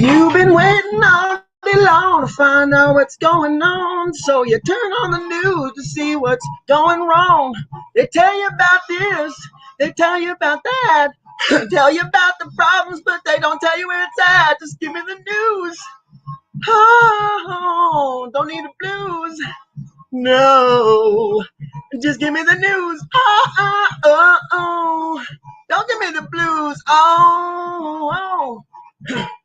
you've been waiting all day long to find out what's going on. So you turn on the news to see what's going wrong. They tell you about this, they tell you about that, tell you about the problems, but they don't tell you where it's at. Just give me the news. Oh, don't need the blues. No, just give me the news. Oh. Don't give me the blues. Oh.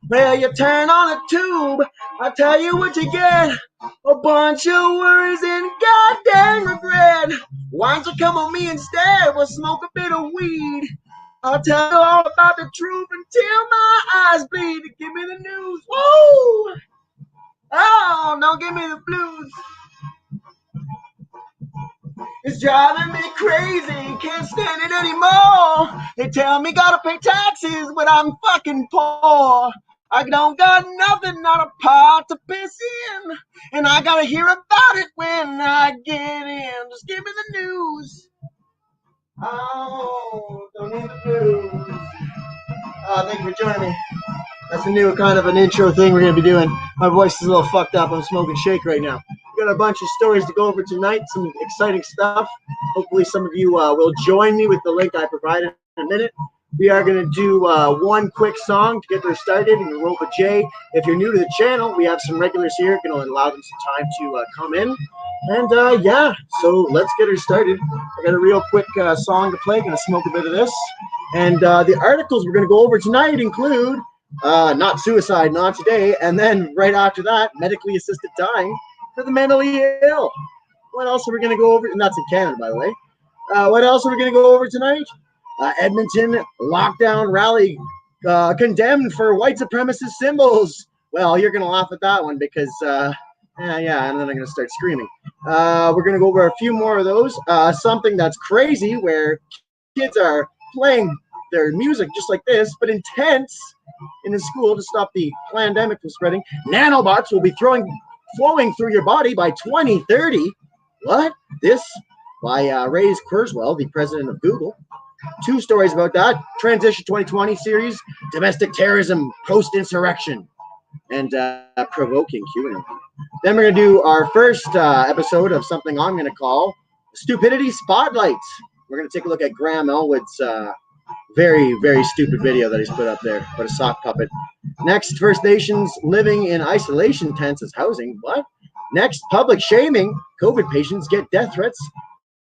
Well, you turn on a tube, I tell you what you get. A bunch of worries and goddamn regret. Why don't you come on me instead? We'll smoke a bit of weed. I'll tell you all about the truth until my eyes bleed. Give me the news. Woo! Oh, don't give me the blues. It's driving me crazy, can't stand it anymore. They tell me gotta pay taxes, but I'm fucking poor. I don't got nothing, not a pot to piss in. And I gotta hear about it when I get in. Just give me the news. Oh, don't need the news. Thank you for joining me. That's a new kind of an intro thing we're going to be doing. My voice is a little fucked up. I'm smoking shake right now. We've got a bunch of stories to go over tonight, some exciting stuff. Hopefully some of you will join me with the link I provided in a minute. We are going to do one quick song to get her started and roll with Jay. If you're new to the channel, we have some regulars here. Going to allow them some time to come in. And yeah, so let's get her started. I got a real quick song to play. Going to smoke a bit of this. And the articles we're going to go over tonight include not suicide, not today, and then right after that, medically assisted dying for the mentally ill. What else are we going to go over? And that's in Canada, by the way. What else are we going to go over tonight? Edmonton lockdown rally condemned for white supremacist symbols. Well, you're going to laugh at that one because, yeah, and then I'm going to start screaming. We're going to go over a few more of those. Something that's crazy where kids are playing their music just like this, but intense in the school to stop the pandemic from spreading. Nanobots will be flowing through your body by 2030. What? This by Ray Kurzweil, the president of Google. Two stories about that. Transition 2020 series, domestic terrorism, post-insurrection, and provoking Q&A. Then we're going to do our first episode of something I'm going to call Stupidity Spotlight. We're going to take a look at Graham Elwood's very, very stupid video that he's put up there. What a sock puppet. Next, First Nations living in isolation tents as housing. What? Next, public shaming. COVID patients get death threats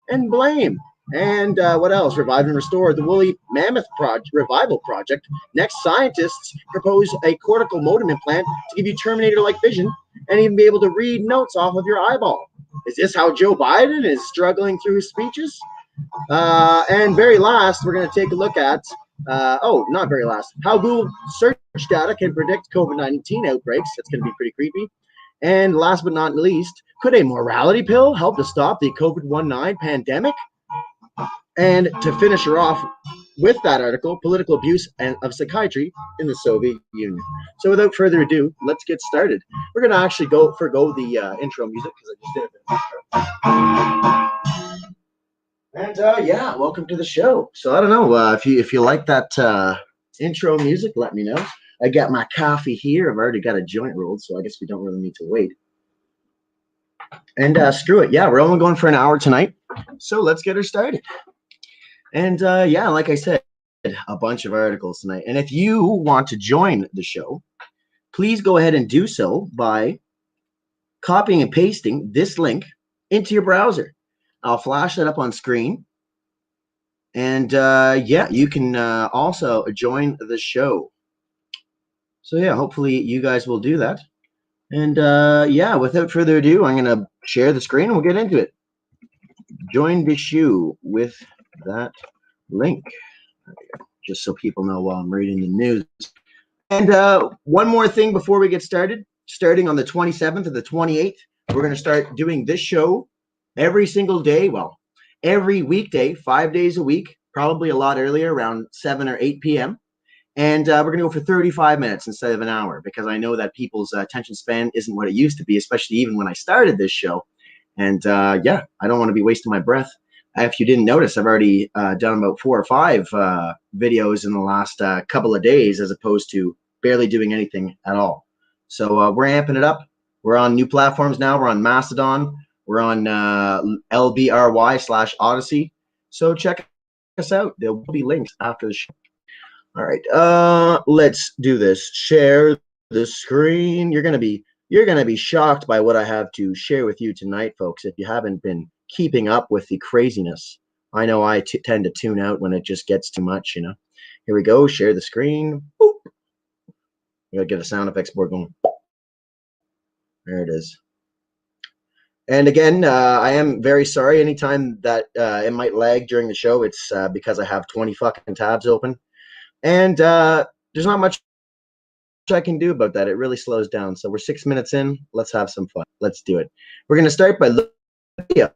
and blame. And what else? Revive and restore the woolly mammoth revival project. Next, scientists propose a cortical modem implant to give you Terminator-like vision and even be able to read notes off of your eyeball. Is this how Joe Biden is struggling through his speeches? And very last, we're going to take a look at, not very last, how Google search data can predict COVID-19 outbreaks. That's going to be pretty creepy. And last but not least, could a morality pill help to stop the COVID-19 pandemic? And to finish her off with that article, political abuse of psychiatry in the Soviet Union. So without further ado, let's get started. We're going to actually forgo the intro music because I just did a bit of intro. And yeah, welcome to the show. So I don't know if you like that intro music, let me know. I got my coffee here. I've already got a joint rolled, so I guess we don't really need to wait. And screw it. Yeah, we're only going for an hour tonight. So let's get her started. And yeah, like I said, a bunch of articles tonight. And if you want to join the show, please go ahead and do so by copying and pasting this link into your browser. I'll flash that up on screen. And yeah, you can also join the show. So yeah, hopefully you guys will do that. And yeah, without further ado, I'm going to share the screen and we'll get into it. Join the show with that link, just so people know while I'm reading the news. And one more thing before we get started. Starting on the 27th or the 28th, we're going to start doing this show every single day. Well, every weekday, 5 days a week, probably a lot earlier, around 7 or 8 p.m. And we're going to go for 35 minutes instead of an hour because I know that people's attention span isn't what it used to be, especially even when I started this show. And yeah, I don't want to be wasting my breath. If you didn't notice, I've already done about 4 or 5 videos in the last couple of days as opposed to barely doing anything at all. So we're amping it up. We're on new platforms now. We're on Mastodon. We're on LBRY/Odyssey. So check us out. There will be links after the show. All right. Let's do this. Share the screen. You're gonna be shocked by what I have to share with you tonight, folks. If you haven't been keeping up with the craziness, I know I tend to tune out when it just gets too much. Here we go. Share the screen. Boop. We gotta get a sound effects board going. There it is. And again, I am very sorry. Anytime that it might lag during the show, it's because I have 20 fucking tabs open. And there's not much I can do about that. It really slows down. So we're 6 minutes in. Let's have some fun. Let's do it. We're going to start by looking up.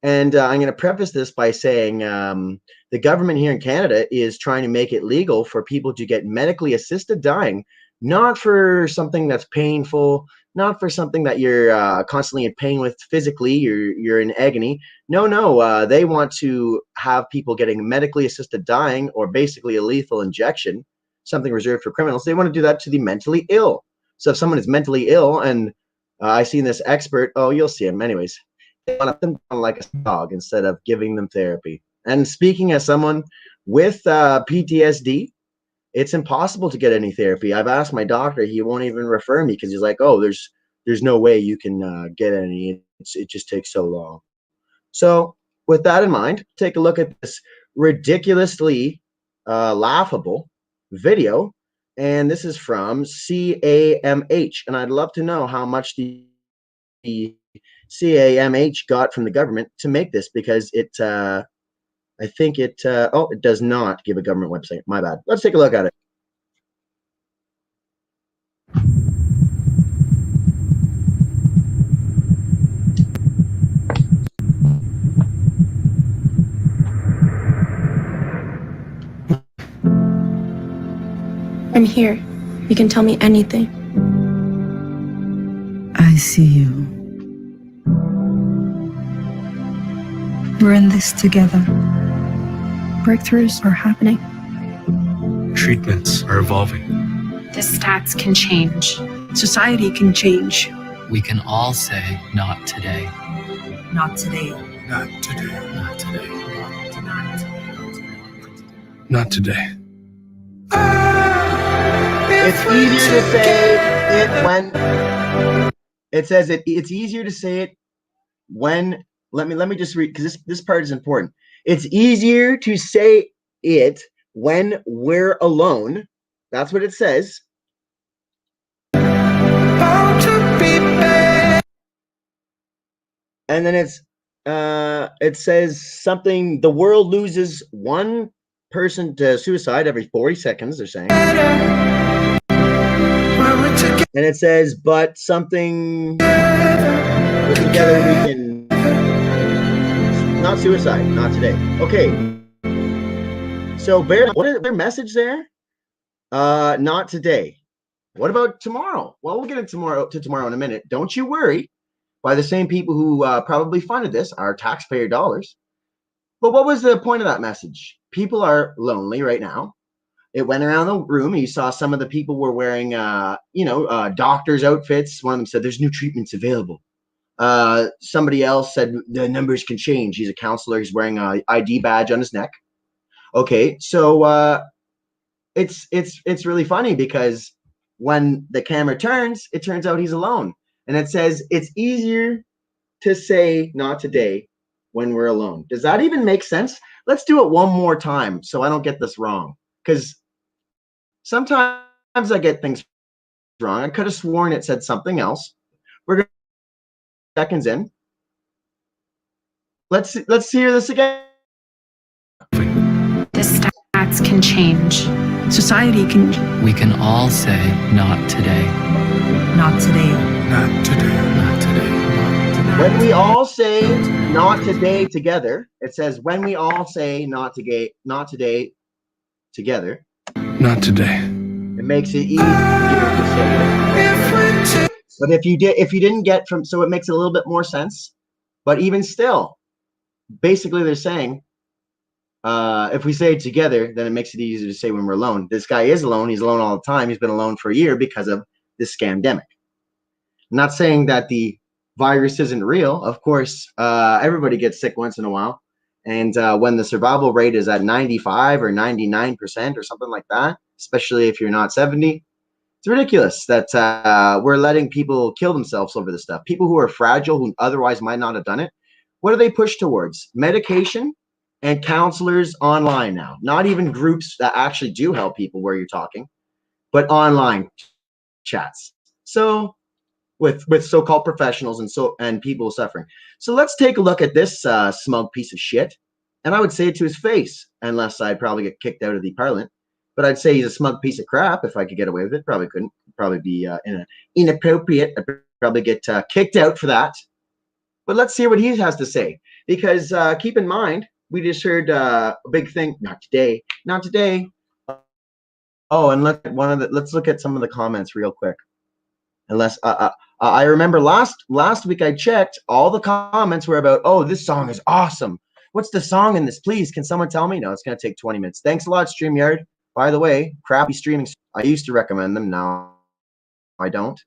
And I'm going to preface this by saying the government here in Canada is trying to make it legal for people to get medically assisted dying, not for something that's painful, not for something that you're constantly in pain with physically, you're in agony. No, they want to have people getting medically assisted dying, or basically a lethal injection, something reserved for criminals. They want to do that to the mentally ill. So if someone is mentally ill, and I seen this expert, oh, you'll see him anyways, they want to put them down like a dog instead of giving them therapy. And speaking as someone with PTSD, it's impossible to get any therapy. I've asked my doctor; he won't even refer me because he's like, "Oh, there's no way you can get any. It just takes so long." So, with that in mind, take a look at this ridiculously laughable video, and this is from CAMH, and I'd love to know how much the CAMH got from the government to make this, because it. I think it, it does not give a government website. My bad. Let's take a look at it. I'm here. You can tell me anything. I see you. We're in this together. Breakthroughs are happening. Treatments are evolving. The stats can change. Society can change. We can all say, not today. Not today. Not today. Not today. Not today. It's easier to say it when it says it. It's easier to say it when. Let me just read, because this part is important. It's easier to say it when we're alone. That's what it says. And then it says something. The world loses one person to suicide every 40 seconds. They're saying. And it says, but something together we can. Not suicide, not today. Okay. So what is their message there? Not today. What about tomorrow? Well, we'll get into tomorrow in a minute. Don't you worry. By the same people who probably funded this, our taxpayer dollars. But what was the point of that message? People are lonely right now. It went around the room. And you saw some of the people were wearing, doctors' outfits. One of them said, "There's new treatments available." Somebody else said the numbers can change. He's a counselor. He's wearing an ID badge on his neck. Okay, so it's really funny, because when the camera turns, it turns out he's alone, and it says it's easier to say not today when we're alone. Does that even make sense? Let's do it one more time so I don't get this wrong, because sometimes I get things wrong. I could have sworn it said something else. We're going seconds in. Let's hear this again. The stats can change. Society can. We can all say, not today. Not today. Not today. Not today. When we all say not today together, it says when we all say not today together. Not today. It makes it easier to say. But if you didn't get from, so it makes it a little bit more sense. But even still, basically they're saying, if we say it together, then it makes it easier to say when we're alone. This guy is alone. He's alone all the time. He's been alone for a year because of this scamdemic. I'm not saying that the virus isn't real. Of course, everybody gets sick once in a while. And when the survival rate is at 95 or 99% or something like that, especially if you're not 70, it's ridiculous that we're letting people kill themselves over this stuff. People who are fragile, who otherwise might not have done it, what do they push towards? Medication and counselors online now. Not even groups that actually do help people where you're talking, but online chats. So with so-called professionals and people suffering. So let's take a look at this smug piece of shit. And I would say it to his face, unless I'd probably get kicked out of the parliament. But I'd say he's a smug piece of crap if I could get away with it. Probably couldn't. Probably be inappropriate. I'd probably get kicked out for that. But let's hear what he has to say. Because keep in mind, we just heard a big thing. Not today. Not today. Oh, and let's look at some of the comments real quick. Unless I remember last week I checked, all the comments were about, oh, this song is awesome. What's the song in this? Please, can someone tell me? No, it's going to take 20 minutes. Thanks a lot, StreamYard. By the way, crappy streaming. I used to recommend them. Now I don't.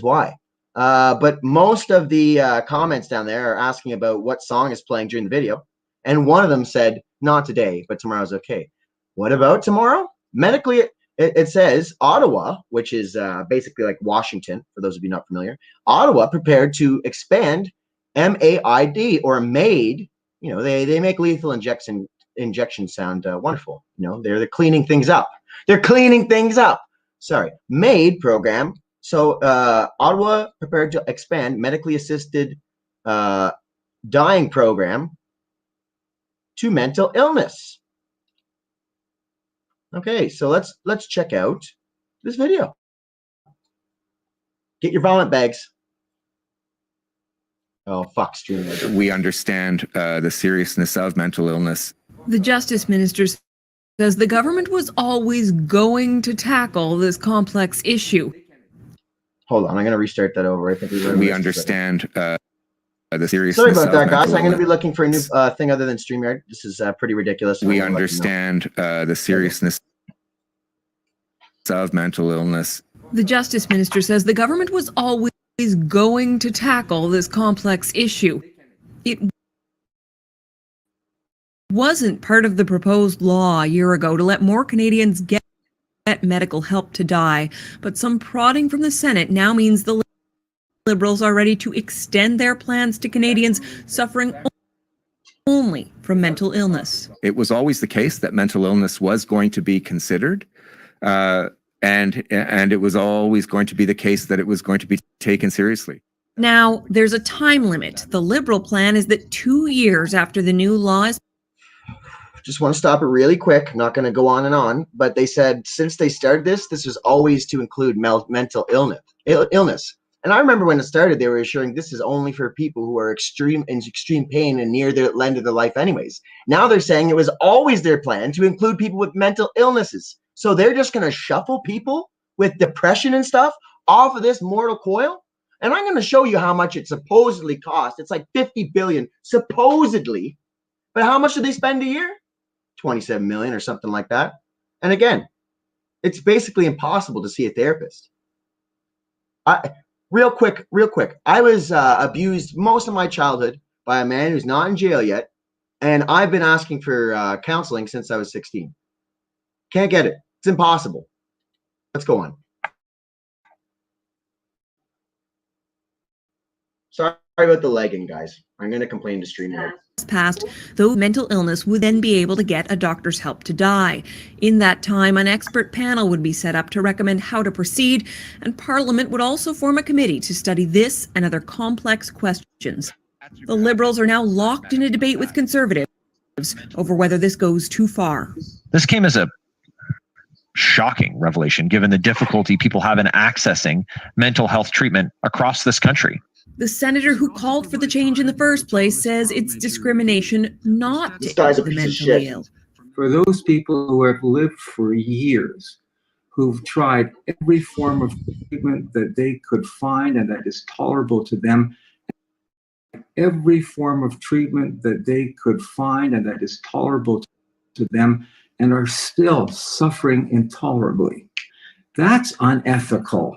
Why? But most of the comments down there are asking about what song is playing during the video. And one of them said, not today, but tomorrow's okay. What about tomorrow? Medically, it says Ottawa, which is basically like Washington, for those of you not familiar. Ottawa prepared to expand MAID or MAID. You know, they make lethal injection sound wonderful. You know, they're cleaning things up. They're cleaning things up. Sorry, MAID program. So Ottawa prepared to expand medically assisted dying program to mental illness. Okay, so let's check out this video. Get your vomit bags. Oh, fuck, stream. We understand the seriousness of mental illness. The Justice Minister says the government was always going to tackle this complex issue. Hold on, I'm going to restart that over. I think we understand the seriousness. Sorry about that, guys. Illness. I'm going to be looking for a new thing other than StreamYard. This is pretty ridiculous. We understand the seriousness of mental illness. The Justice Minister says the government was always going to tackle this complex issue. It wasn't part of the proposed law a year ago to let more Canadians get medical help to die, but some prodding from the Senate now means the Liberals are ready to extend their plans to Canadians suffering only from mental illness. It was always the case that mental illness was going to be considered, and it was always going to be the case that it was going to be taken seriously. Now, there's a time limit. The Liberal plan is that 2 years after the new law is... Just want to stop it really quick. Not going to go on and on, but they said since they started this was always to include mental illness. And I remember when it started, they were assuring this is only for people who are in extreme pain and near the end of their life anyways. Now they're saying it was always their plan to include people with mental illnesses. So they're just going to shuffle people with depression and stuff off of this mortal coil. And I'm going to show you how much it supposedly costs. It's like 50 billion, supposedly. But how much do they spend a year? 27 million or something like that. And again, it's basically impossible to see a therapist. Real quick. I was abused most of my childhood by a man who's not in jail yet. And I've been asking for counseling since I was 16. Can't get it. It's impossible. Let's go on. Sorry about the lagging, guys. I'm going to complain to StreamYard. Passed, though mental illness would then be able to get a doctor's help to die. In that time, an expert panel would be set up to recommend how to proceed, and Parliament would also form a committee to study this and other complex questions. The Liberals are now locked in a debate with Conservatives over whether this goes too far. This came as a shocking revelation, given the difficulty people have in accessing mental health treatment across this country. The senator who called for the change in the first place says it's discrimination not to aid the mentally ill. For those people who have lived for years, who've tried every form of treatment that they could find and that is tolerable to them, every form of treatment that they could find and that is tolerable to them, and are still suffering intolerably. That's unethical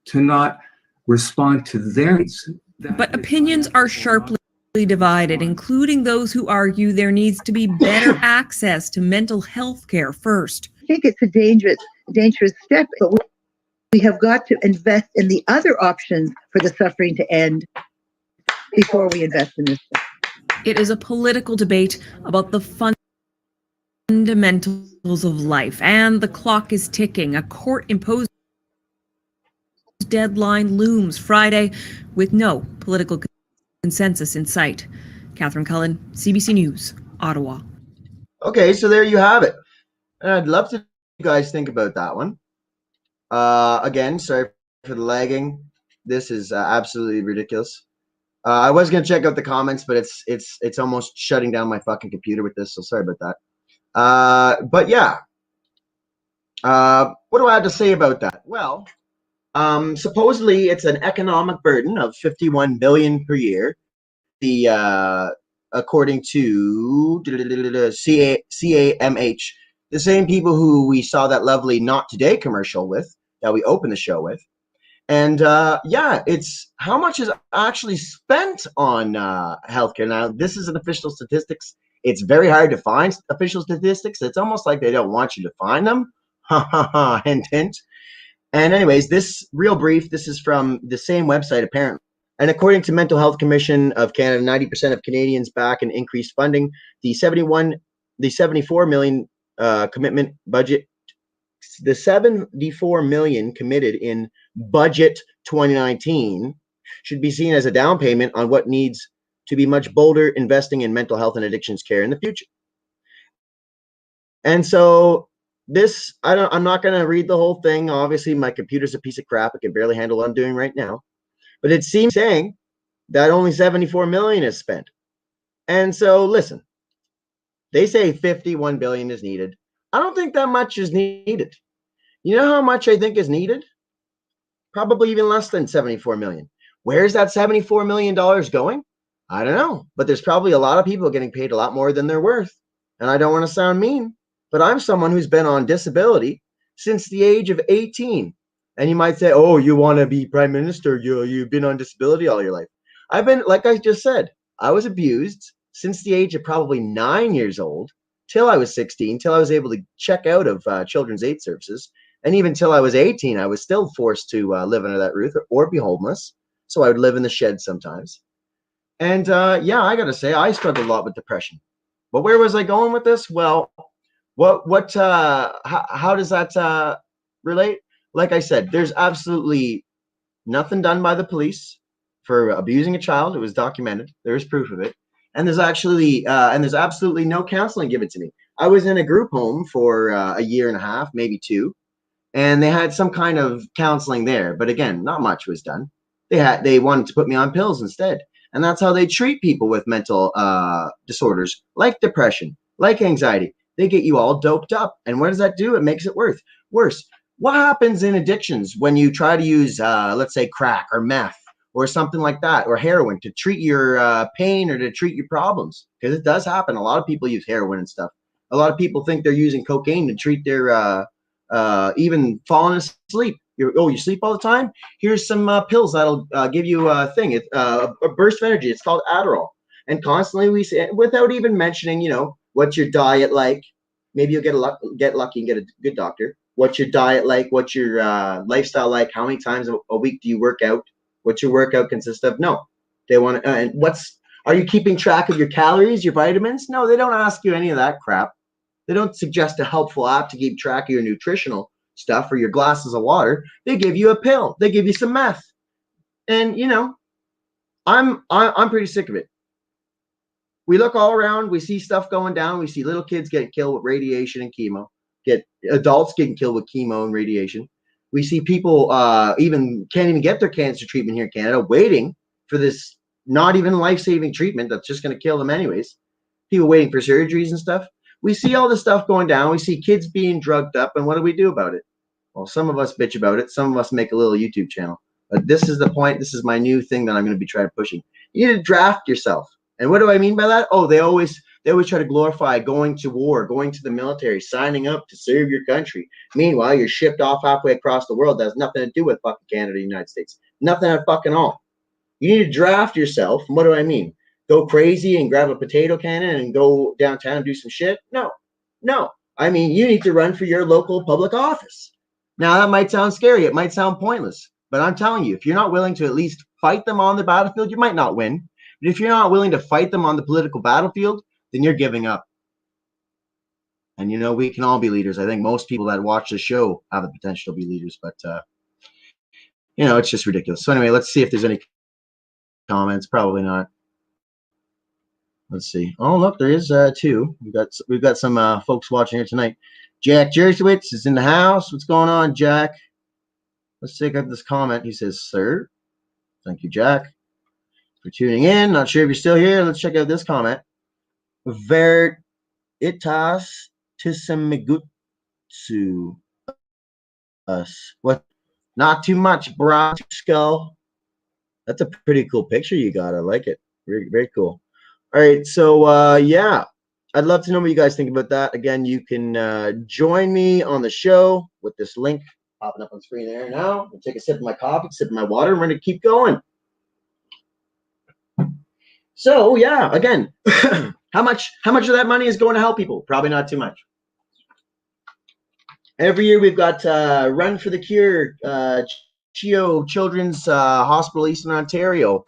to not respond to their needs. But opinions are sharply divided, including those who argue there needs to be better access to mental health care first. I think it's a dangerous step, but we have got to invest in the other options for the suffering to end before we invest in this. It is a political debate about the fundamentals of life, and the clock is ticking. A court-imposed deadline looms Friday with no political consensus in sight. Catherine Cullen, CBC News, Ottawa. Okay, so there you have it. And I'd love to you guys think about that one. Again, sorry for the lagging. This is absolutely ridiculous. I was gonna check out the comments, but it's almost shutting down my fucking computer with this, so sorry about that. But yeah, what do I have to say about that? Well, supposedly it's an economic burden of $51 billion per year. According to CAMH, the same people who we saw that lovely Not Today commercial with, that we opened the show with. And yeah, it's how much is actually spent on healthcare. Now, this is an official statistics. It's very hard to find official statistics. It's almost like they don't want you to find them. Ha ha ha, hint, hint. And anyways, this real brief, this is from the same website, apparently. And according to Mental Health Commission of Canada, 90% of Canadians back in increased funding. The 74 million commitment budget, the 74 million committed in budget 2019 should be seen as a down payment on what needs to be much bolder investing in mental health and addictions care in the future. And so this, I'm not going to read the whole thing. Obviously, my computer's a piece of crap. I can barely handle what I'm doing right now. But it seems saying that only 74 million is spent. And so listen, they say 51 billion is needed. I don't think that much is needed. You know how much I think is needed? Probably even less than 74 million. Where's that $74 million going? I don't know. But there's probably a lot of people getting paid a lot more than they're worth. And I don't want to sound mean, but I'm someone who's been on disability since the age of 18. And you might say, oh, you want to be prime minister? You've been on disability all your life. I've been, like I just said, I was abused since the age of probably 9 years old till I was 16, till I was able to check out of children's aid services. And even till I was 18, I was still forced to live under that roof or be homeless. So I would live in the shed sometimes. And yeah, I got to say, I struggled a lot with depression. But where was I going with this? Well, how does that relate? Like I said, there's absolutely nothing done by the police for abusing a child. It was documented. There is proof of it. And there's absolutely no counseling given to me. I was in a group home for a year and a half, maybe two, and they had some kind of counseling there. But again, not much was done. They wanted to put me on pills instead. And that's how they treat people with mental disorders, like depression, like anxiety. They get you all doped up. And what does that do? It makes it worse. What happens in addictions when you try to use, let's say, crack or meth or something like that, or heroin to treat your pain or to treat your problems? Because it does happen. A lot of people use heroin and stuff. A lot of people think they're using cocaine to treat their even falling asleep. You sleep all the time? Here's some pills that'll give you a thing. It's a burst of energy. It's called Adderall. And constantly we say, without even mentioning, what's your diet like? Maybe you'll get lucky and get a good doctor. What's your diet like? What's your lifestyle like? How many times a week do you work out? What's your workout consist of? No. They want to, and are you keeping track of your calories, your vitamins? No, they don't ask you any of that crap. They don't suggest a helpful app to keep track of your nutritional stuff or your glasses of water. They give you a pill. They give you some meth. And I'm pretty sick of it. We look all around, we see stuff going down, we see little kids getting killed with radiation and chemo, get adults getting killed with chemo and radiation. We see people can't even get their cancer treatment here in Canada, waiting for this not even life-saving treatment that's just going to kill them anyways. People waiting for surgeries and stuff. We see all this stuff going down. We see kids being drugged up, and what do we do about it? Well, some of us bitch about it. Some of us make a little YouTube channel. But this is the point. This is my new thing that I'm going to be pushing. You need to draft yourself. And what do I mean by that? Oh, they always try to glorify going to war, going to the military, signing up to serve your country. Meanwhile, you're shipped off halfway across the world. That has nothing to do with fucking Canada and the United States. Nothing at fucking all. You need to draft yourself. And what do I mean? Go crazy and grab a potato cannon and go downtown and do some shit? No. I mean, you need to run for your local public office. Now, that might sound scary. It might sound pointless. But I'm telling you, if you're not willing to at least fight them on the battlefield, you might not win. But if you're not willing to fight them on the political battlefield, then you're giving up. And, you know, we can all be leaders. I think most people that watch the show have the potential to be leaders. But, you know, it's just ridiculous. So anyway, let's see if there's any comments. Probably not. Let's see. Oh, look, there is two. We've got some folks watching here tonight. Jack Jersowitz is in the house. What's going on, Jack? Let's take up this comment. He says, "Sir, thank you, Jack, for tuning in. Not sure if you're still here. Let's check out this comment. Veritas tisamigutsu us. What? Not too much, bro. Skull. That's a pretty cool picture you got. I like it. Very, very cool. All right, so yeah, I'd love to know what you guys think about that. Again, you can join me on the show with this link popping up on screen there now. I'll take a sip of my coffee, sip of my water, and we're going to keep going. So yeah, again, how much of that money is going to help people? Probably not too much. Every year we've got Run for the Cure, CHEO Children's Hospital, Eastern Ontario.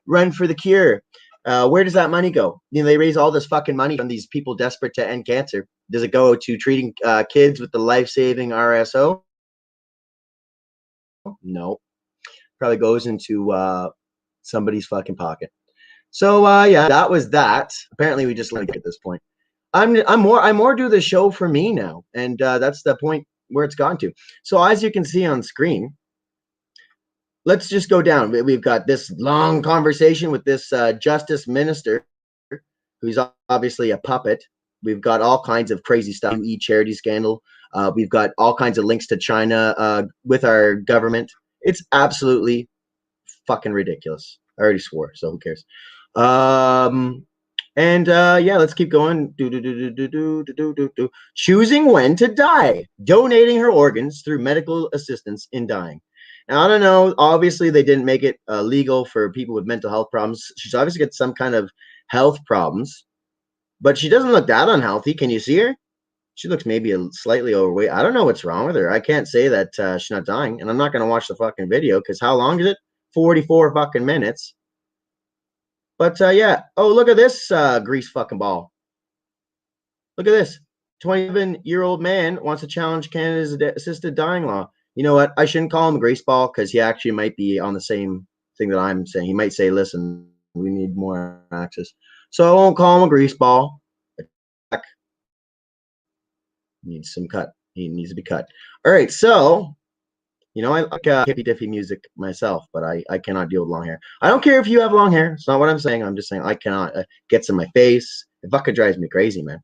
Run for the Cure. Where does that money go? You know, they raise all this fucking money from these people desperate to end cancer. Does it go to treating kids with the life-saving RSO? No. Probably goes into somebody's fucking pocket. So yeah, that was that. Apparently we just like at this point. I more do the show for me now, and that's the point where it's gone to. So as you can see on screen, let's just go down. We've got this long conversation with this justice minister, who's obviously a puppet. We've got all kinds of crazy stuff. Charity scandal. We've got all kinds of links to China with our government. It's absolutely fucking ridiculous. I already swore, so who cares? Yeah, let's keep going. Choosing when to die. Donating her organs through medical assistance in dying. Now, I don't know. Obviously, they didn't make it legal for people with mental health problems. She's obviously got some kind of health problems, but she doesn't look that unhealthy. Can you see her? She looks maybe slightly overweight. I don't know what's wrong with her. I can't say that she's not dying, and I'm not going to watch the fucking video because how long is it? 44 fucking minutes. But yeah. Oh, look at this grease fucking ball. Look at this. 27-year-old man wants to challenge Canada's assisted dying law. You know what? I shouldn't call him a grease ball because he actually might be on the same thing that I'm saying. He might say, listen, we need more access. So I won't call him a grease ball. Needs some cut. He needs to be cut. All right. So, you know, I like hippy-dippy music myself, but I cannot deal with long hair. I don't care if you have long hair. It's not what I'm saying. I'm just saying I cannot. It gets in my face. It fucking drives me crazy, man.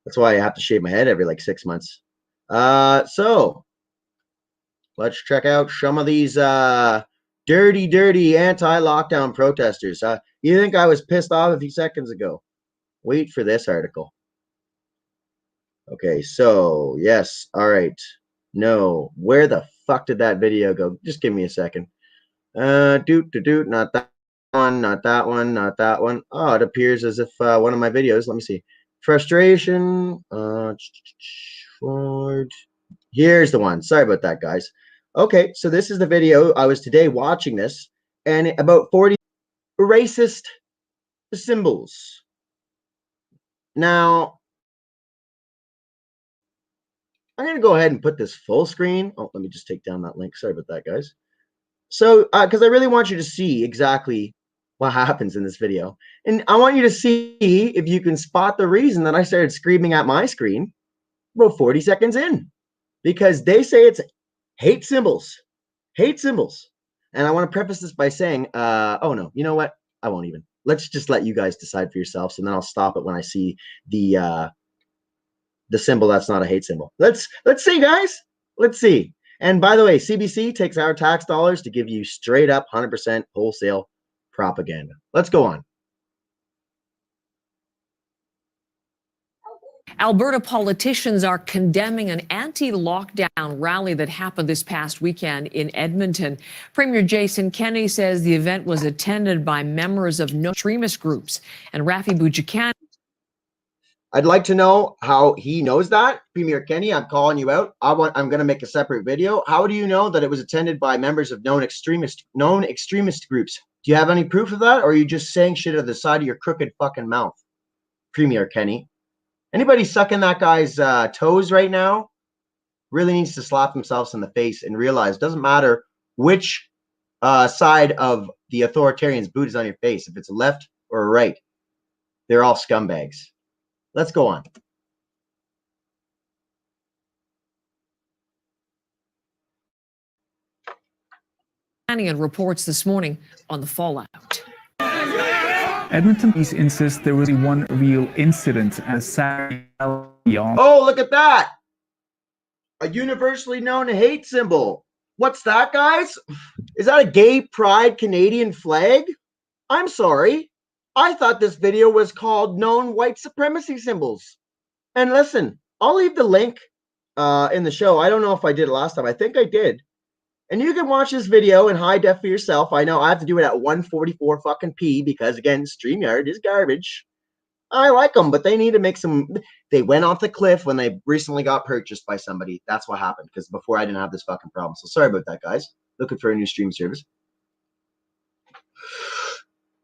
That's why I have to shave my head every like 6 months. So let's check out some of these dirty anti-lockdown protesters. You think I was pissed off a few seconds ago? Wait for this article. Okay, so yes, all right. No, where the fuck did that video go? Just give me a second. Not that one, not that one, not that one. Oh, it appears as if one of my videos. Let me see. Frustration. Forward. Here's the one. Sorry about that, guys. Okay, so this is the video. I was today watching this, and about 40 racist symbols. Now, I'm going to go ahead and put this full screen. Oh, let me just take down that link. Sorry about that, guys. So, because I really want you to see exactly what happens in this video. And I want you to see if you can spot the reason that I started screaming at my screen about 40 seconds in. Because they say it's hate symbols. Hate symbols. And I want to preface this by saying, oh no, you know what? I won't even. Let's just let you guys decide for yourselves, and then I'll stop it when I see the symbol that's not a hate symbol. Let's see, guys. Let's see. And by the way, CBC takes our tax dollars to give you straight up 100% wholesale propaganda. Let's go on. Alberta politicians are condemning an anti-lockdown rally that happened this past weekend in Edmonton. Premier Jason Kenney says the event was attended by members of no extremist groups. And Rafi Boudjikyan. I'd like to know how he knows that. Premier Kenney, I'm calling you out. I'm going to make a separate video. How do you know that it was attended by members of known extremist groups? Do you have any proof of that, or are you just saying shit out of the side of your crooked fucking mouth, Premier Kenney? Anybody sucking that guy's toes right now really needs to slap themselves in the face and realize it doesn't matter which side of the authoritarian's boot is on your face. If it's a left or a right, they're all scumbags. Let's go on. And reports this morning on the fallout. Edmonton police insist there was one real incident as Saturday. Oh, look at that! A universally known hate symbol. What's that, guys? Is that a gay pride Canadian flag? I'm sorry. I thought this video was called Known White Supremacy Symbols. And listen, I'll leave the link in the show. I don't know if I did it last time. I think I did. And you can watch this video in high def for yourself. I know I have to do it at 144 fucking p because, again, StreamYard is garbage. I like them, but they need to make some. They went off the cliff when they recently got purchased by somebody. That's what happened, because before I didn't have this fucking problem. So sorry about that, guys. Looking for a new stream service.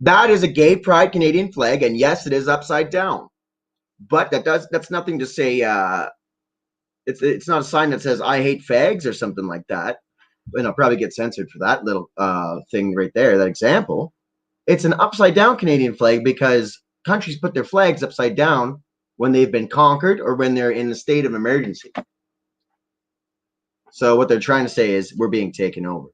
That is a gay pride Canadian flag, and yes, it is upside down. But that's nothing to say. It's not a sign that says I hate fags or something like that. And I'll probably get censored for that little thing right there, that example. It's an upside down Canadian flag because countries put their flags upside down when they've been conquered or when they're in a state of emergency. So what they're trying to say is we're being taken over.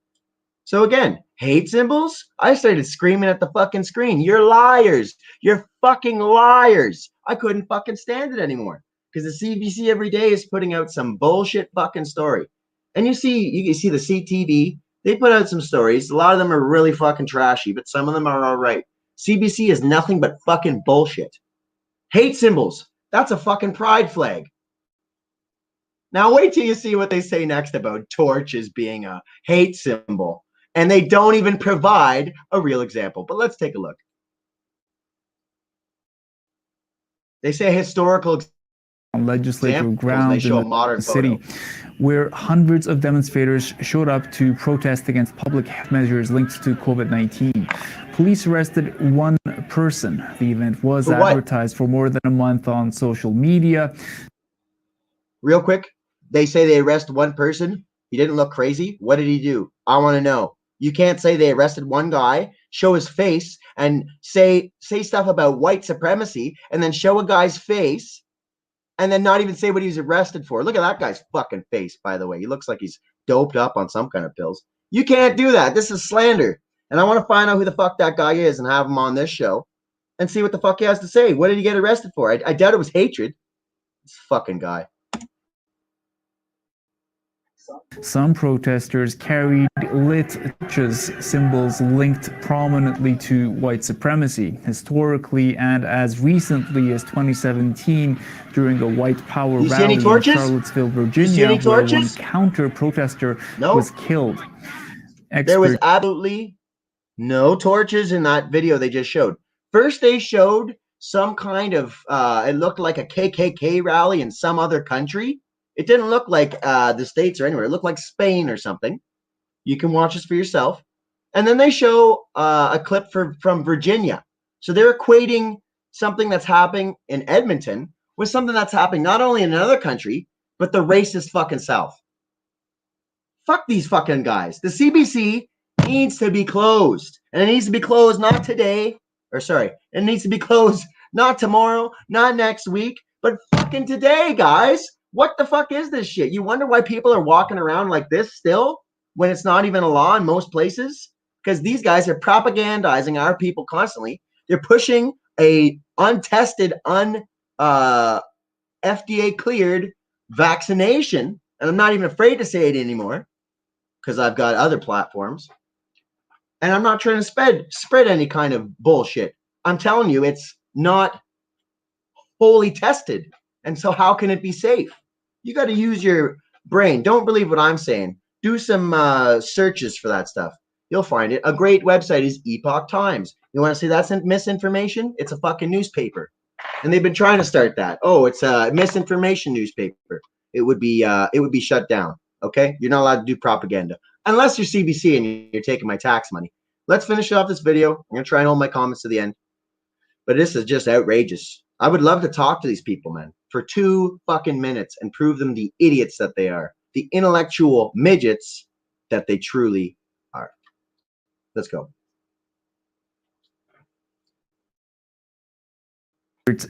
So again, hate symbols? I started screaming at the fucking screen. You're liars. You're fucking liars. I couldn't fucking stand it anymore because the CBC every day is putting out some bullshit fucking story. And you can see the CTV, they put out some stories. A lot of them are really fucking trashy, but some of them are all right. CBC is nothing but fucking bullshit. Hate symbols. That's a fucking pride flag. Now wait till you see what they say next about torches being a hate symbol. And they don't even provide a real example. But let's take a look. They say historical on legislative grounds in the city, where hundreds of demonstrators showed up to protest against public health measures linked to COVID-19. Police arrested one person. The event was advertised for more than a month on social media. Real quick, they say they arrest one person. He didn't look crazy. What did he do? I want to know. You can't say they arrested one guy, show his face, and say stuff about white supremacy, and then show a guy's face, and then not even say what he was arrested for. Look at that guy's fucking face, by the way. He looks like he's doped up on some kind of pills. You can't do that. This is slander. And I want to find out who the fuck that guy is and have him on this show and see what the fuck he has to say. What did he get arrested for? I doubt it was hatred. This fucking guy. Some protesters carried lit torches, symbols linked prominently to white supremacy. Historically and as recently as 2017, during a white power rally in Charlottesville, Virginia, where one counter-protester was killed. There was absolutely no torches in that video they just showed. First, they showed some kind of, it looked like a KKK rally in some other country. It didn't look like the States or anywhere. It looked like Spain or something. You can watch this for yourself. And then they show a clip from Virginia. So they're equating something that's happening in Edmonton with something that's happening not only in another country, but the racist fucking South. Fuck these fucking guys. The CBC needs to be closed. And it needs to be closed not today. Or sorry, it needs to be closed not tomorrow, not next week, but fucking today, guys. What the fuck is this shit? You wonder why people are walking around like this still when it's not even a law in most places? Because these guys are propagandizing our people constantly. They're pushing a untested, FDA cleared vaccination. And I'm not even afraid to say it anymore because I've got other platforms. And I'm not trying to spread any kind of bullshit. I'm telling you, it's not wholly tested. And so how can it be safe? You got to use your brain. Don't believe what I'm saying. Do some searches for that stuff. You'll find it. A great website is Epoch Times. You want to see that's misinformation? It's a fucking newspaper. And they've been trying to start that. Oh, it's a misinformation newspaper. It would be shut down. Okay? You're not allowed to do propaganda. Unless you're CBC and you're taking my tax money. Let's finish off this video. I'm going to try and hold my comments to the end. But this is just outrageous. I would love to talk to these people, man, for 2 fucking minutes and prove them the idiots that they are. The intellectual midgets that they truly are. Let's go.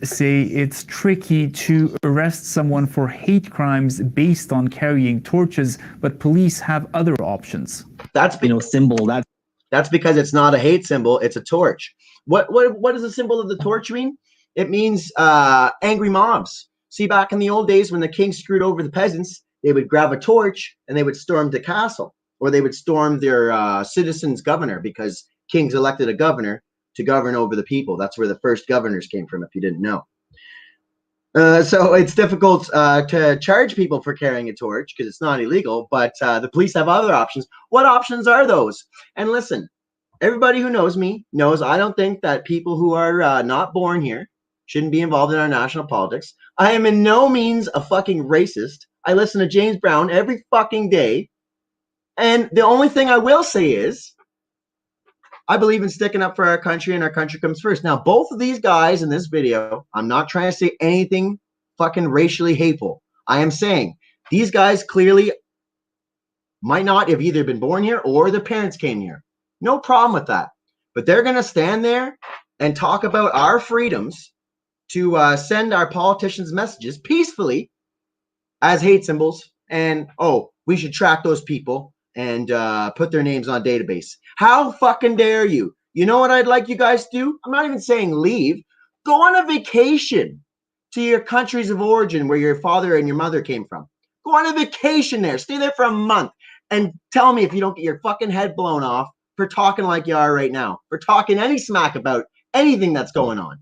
Say it's tricky to arrest someone for hate crimes based on carrying torches, but police have other options. That's symbol. That's because it's not a hate symbol, it's a torch. What does the symbol of the torch mean? It means angry mobs. See, back in the old days when the king screwed over the peasants, they would grab a torch and they would storm the castle, or they would storm their citizens' governor, because kings elected a governor to govern over the people. That's where the first governors came from, if you didn't know. So it's difficult to charge people for carrying a torch because it's not illegal, but the police have other options. What options are those? And listen, everybody who knows me knows I don't think that people who are not born here shouldn't be involved in our national politics. I am in no means a fucking racist. I listen to James Brown every fucking day. And the only thing I will say is I believe in sticking up for our country, and our country comes first. Now, both of these guys in this video, I'm not trying to say anything fucking racially hateful. I am saying these guys clearly might not have either been born here or their parents came here. No problem with that. But they're going to stand there and talk about our freedoms to send our politicians messages peacefully as hate symbols. And, oh, we should track those people and put their names on a database. How fucking dare you? You know what I'd like you guys to do? I'm not even saying leave. Go on a vacation to your countries of origin where your father and your mother came from. Go on a vacation there. Stay there for a month. And tell me if you don't get your fucking head blown off for talking like you are right now. For talking any smack about anything that's going on.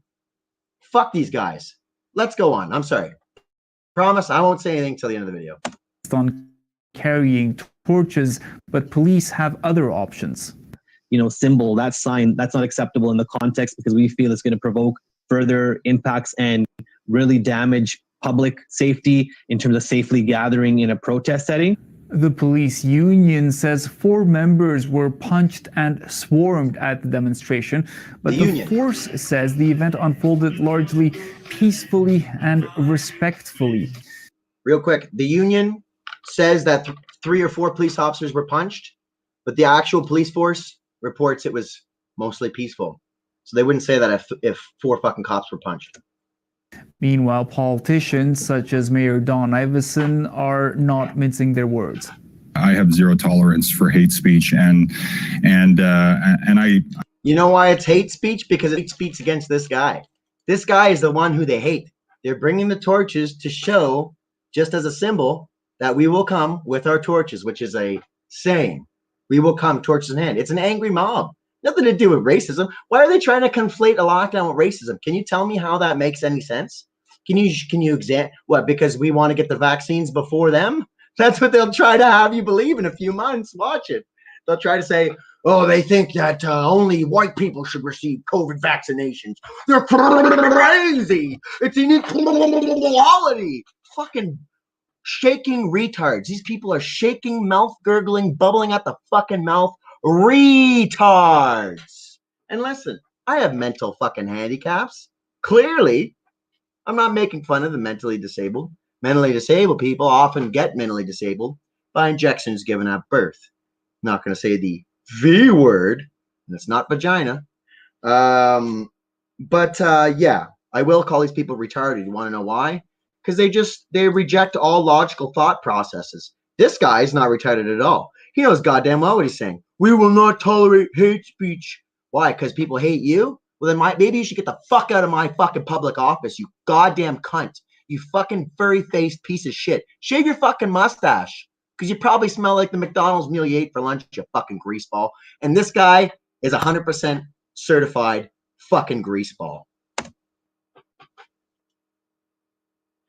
Fuck these guys. Let's go on. I'm sorry. Promise I won't say anything till the end of the video. On carrying torches, but police have other options. Symbol, that sign, that's not acceptable in the context because we feel it's going to provoke further impacts and really damage public safety in terms of safely gathering in a protest setting. The police union says 4 members were punched and swarmed at the demonstration, but the force says the event unfolded largely peacefully and respectfully. Real quick, the union says that 3 or 4 police officers were punched, but the actual police force reports it was mostly peaceful. So they wouldn't say that if 4 fucking cops were punched. Meanwhile, politicians such as Mayor Don Iveson are not mincing their words. I have zero tolerance for hate speech, and I. You know why it's hate speech? Because it speaks against this guy. This guy is the one who they hate. They're bringing the torches to show, just as a symbol, that we will come with our torches, which is a saying. We will come, torches in hand. It's an angry mob. Nothing to do with racism. Why are they trying to conflate a lockdown with racism? Can you tell me how that makes any sense? Can you examine what? Because we want to get the vaccines before them? That's what they'll try to have you believe in a few months. Watch it. They'll try to say, oh, they think that only white people should receive COVID vaccinations. They're crazy. It's inequality. Fucking shaking retards. These people are shaking, mouth gurgling, bubbling at the fucking mouth. Retards. And listen, I have mental fucking handicaps. Clearly, I'm not making fun of the mentally disabled. Mentally disabled people often get mentally disabled by injections given at birth. I'm not going to say the V word, and it's not vagina. Yeah, I will call these people retarded. You want to know why? Because they reject all logical thought processes. This guy is not retarded at all. He knows goddamn well what he's saying. We will not tolerate hate speech. Why? Because people hate you? Well, then maybe you should get the fuck out of my fucking public office, you goddamn cunt. You fucking furry-faced piece of shit. Shave your fucking mustache. Because you probably smell like the McDonald's meal you ate for lunch, you fucking greaseball. And this guy, is 100% certified fucking greaseball.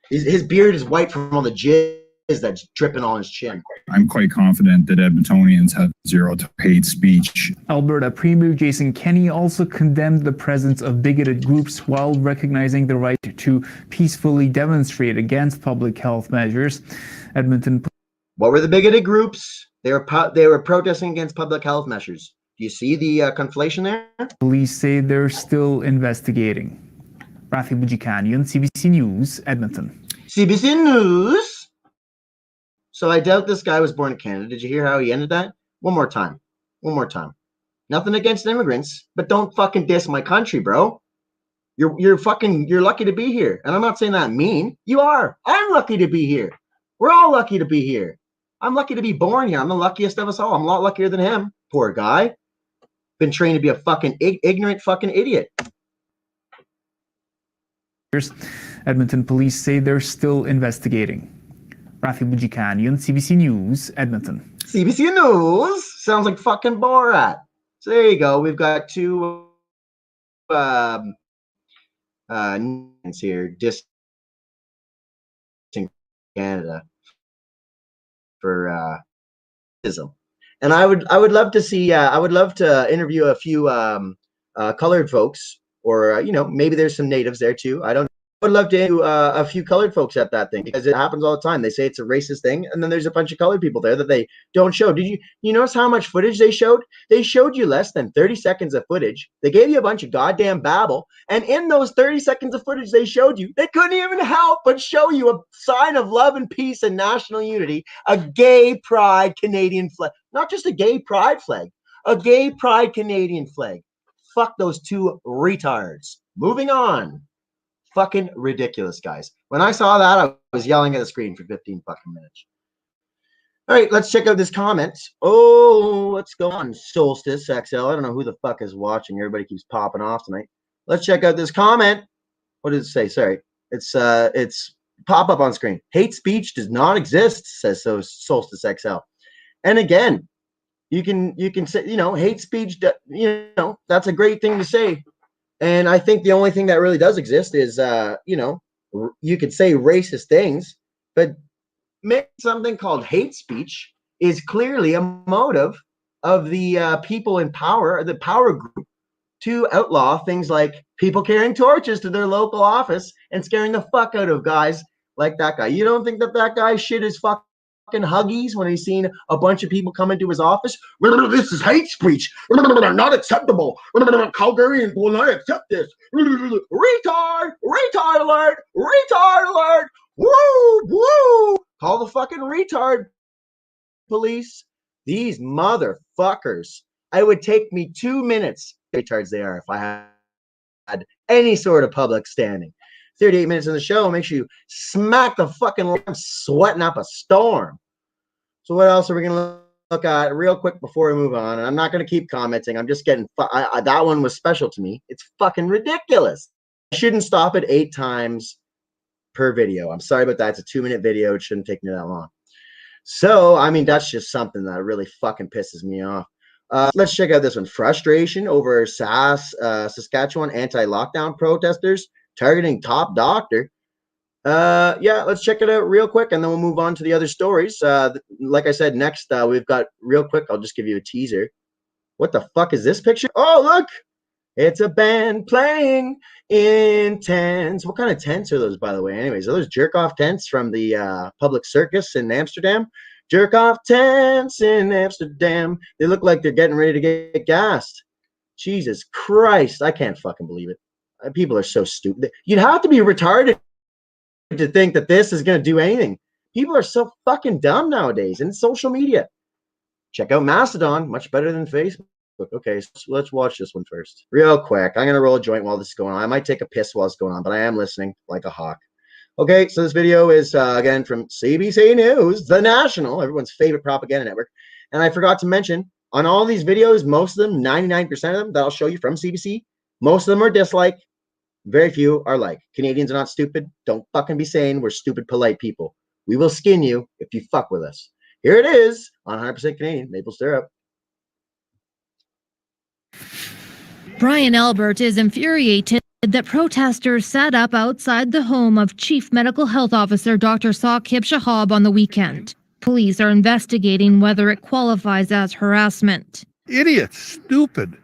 His beard is white from all the jizz that's dripping on his chin. I'm quite confident that Edmontonians have zero to hate speech. Alberta Premier Jason Kenney also condemned the presence of bigoted groups while recognizing the right to peacefully demonstrate against public health measures. Edmonton. What were the bigoted groups? They were protesting against public health measures. Do you see the conflation there? Police say they're still investigating. Rafi Bujikanian, CBC News, Edmonton. CBC News. So I doubt this guy was born in Canada. Did you hear how he ended that? One more time. One more time. Nothing against immigrants, but don't fucking diss my country, bro. You're lucky to be here. And I'm not saying that mean. You are. I'm lucky to be here. We're all lucky to be here. I'm lucky to be born here. I'm the luckiest of us all. I'm a lot luckier than him. Poor guy. Been trained to be a fucking ignorant fucking idiot. Edmonton police say they're still investigating. Rafi Bujikanian, CBC News, Edmonton. CBC News sounds like fucking Borat. So there you go. We've got two here distant Canada for and I would love to see I would love to interview a few colored folks, or maybe there's some natives there too. I don't know. I would love to do a few colored folks at that thing, because it happens all the time. They say it's a racist thing, and then there's a bunch of colored people there that they don't show. Did you notice how much footage they showed? They showed you less than 30 seconds of footage. They gave you a bunch of goddamn babble, and in those 30 seconds of footage they showed you, they couldn't even help but show you a sign of love and peace and national unity, a gay pride Canadian flag. Not just a gay pride flag, a gay pride Canadian flag. Fuck those two retards. Moving on. Fucking ridiculous, guys. When I saw that, I was yelling at the screen for 15 fucking minutes. All right, let's check out this comment. Oh, let's go on. Solstice XL. I don't know who the fuck is watching. Everybody keeps popping off tonight. Let's check out this comment. What did it say? Sorry. It's pop up on screen. Hate speech does not exist, says Solstice XL. And again, you can say, hate speech, that's a great thing to say. And I think the only thing that really does exist is, you could say racist things, but make something called hate speech is clearly a motive of the people in power, the power group, to outlaw things like people carrying torches to their local office and scaring the fuck out of guys like that guy. You don't think that guy shit his fucking huggies when he's seen a bunch of people come into his office? This is hate speech. Not acceptable. Calgarians will not accept this. Retard alert. Retard alert. Woo. Call the fucking retard police. These motherfuckers. It would take me 2 minutes, retards they are, if I had any sort of public standing. 38 minutes in the show makes you smack the fucking lamp, sweating up a storm. So what else are we going to look at real quick before we move on? And I'm not going to keep commenting. I'm just getting that one was special to me. It's fucking ridiculous. I shouldn't stop it 8 times per video. I'm sorry about that. It's a 2-minute video. It shouldn't take me that long. So, I mean, that's just something that really fucking pisses me off. Let's check out this one. Frustration over Saskatchewan anti-lockdown protesters targeting top doctor. Yeah, let's check it out real quick, and then we'll move on to the other stories. Like I said, next we've got, real quick, I'll just give you a teaser. What the fuck is this picture? Oh, look! It's a band playing in tents. What kind of tents are those, by the way? Anyways, are those jerk-off tents from the public circus in Amsterdam? Jerk-off tents in Amsterdam. They look like they're getting ready to get gassed. Jesus Christ, I can't fucking believe it. People are so stupid. You'd have to be retarded to think that this is going to do anything. People are so fucking dumb nowadays in social media. Check out Mastodon, much better than Facebook. Okay, so let's watch this one first. Real quick, I'm going to roll a joint while this is going on. I might take a piss while it's going on, but I am listening like a hawk. Okay, so this video is, again, from CBC News, the national, everyone's favorite propaganda network. And I forgot to mention, on all these videos, most of them, 99% of them that I'll show you from CBC, most of them are dislike. Very few are like. Canadians are not stupid. Don't fucking be saying we're stupid, polite people. We will skin you if you fuck with us. Here it is on 100% Canadian maple syrup. Brian Albert is infuriated that protesters sat up outside the home of Chief Medical Health Officer Dr. Saqib Shahab on the weekend. Police are investigating whether it qualifies as harassment. Idiots, stupid.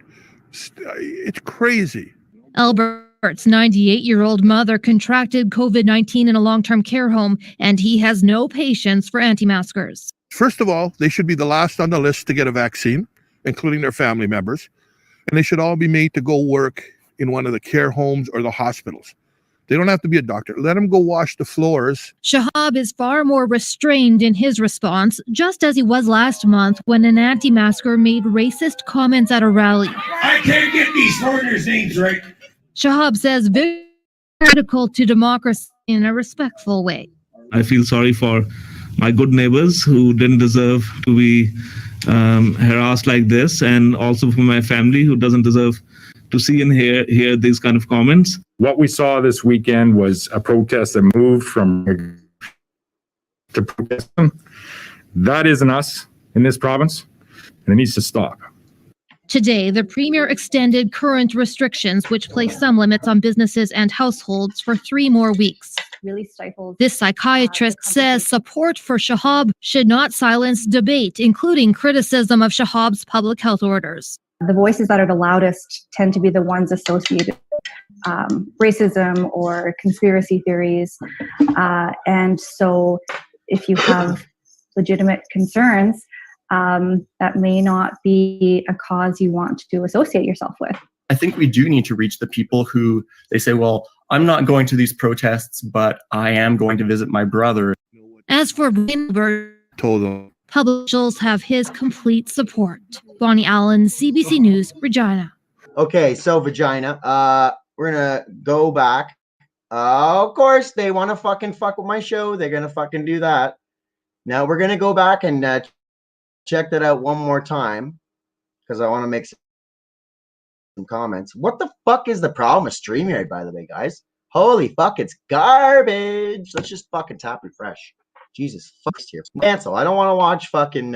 It's crazy. Albert's 98-year-old mother contracted COVID-19 in a long-term care home, and he has no patience for anti-maskers. First of all, they should be the last on the list to get a vaccine, including their family members. And they should all be made to go work in one of the care homes or the hospitals. They don't have to be a doctor. Let them go wash the floors. Shahab is far more restrained in his response, just as he was last month when an anti-masker made racist comments at a rally. I can't get these foreigners' names right. Shahab says very critical to democracy in a respectful way. I feel sorry for my good neighbors who didn't deserve to be harassed like this, and also for my family who doesn't deserve to see and hear these kind of comments. What we saw this weekend was a protest that moved from to protest. That isn't us in this province, and it needs to stop. Today, the Premier extended current restrictions, which place some limits on businesses and households for 3 more weeks. Really stifles. This psychiatrist says support for Shahab should not silence debate, including criticism of Shahab's public health orders. The voices that are the loudest tend to be the ones associated with racism or conspiracy theories. And so if you have legitimate concerns, that may not be a cause you want to associate yourself with. I think we do need to reach the people who they say, well, I'm not going to these protests, but I am going to visit my brother. As for Albert, public officials have his complete support. Bonnie Allen, CBC News, Regina. Okay, so Vagina, we're gonna go back. Of course, they want to fucking fuck with my show. They're gonna fucking do that. Now we're gonna go back and check that out one more time because I want to make some comments. What the fuck is the problem with StreamYard, by the way, guys? Holy fuck, it's garbage. Let's just fucking tap refresh. Jesus, fuck here. Cancel. I don't want to watch fucking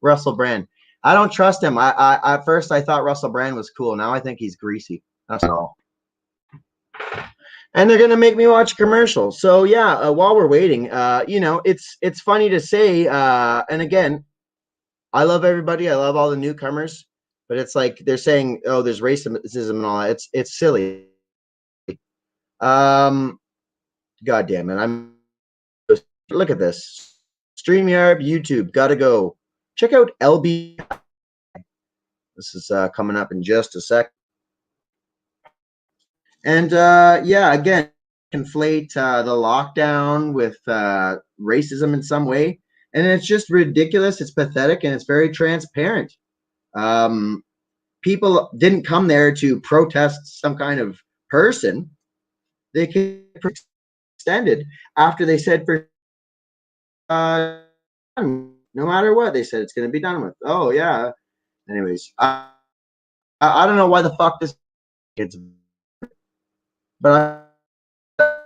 Russell Brand. I don't trust him. I at first I thought Russell Brand was cool. Now I think he's greasy. That's all. And they're gonna make me watch commercials. So yeah, while we're waiting, you know, it's funny to say. And again, I love everybody. I love all the newcomers. But it's like they're saying, oh, there's racism and all that. It's silly. God damn it. Look at this. StreamYard, YouTube, gotta go. Check out LB. This is coming up in just a sec. And yeah, again, conflate the lockdown with racism in some way. And it's just ridiculous. It's pathetic, and it's very transparent. People didn't come there to protest some kind of person. They came extended after they said for no matter what, they said it's going to be done with. Oh yeah. Anyways, I don't know why the fuck this kids, but I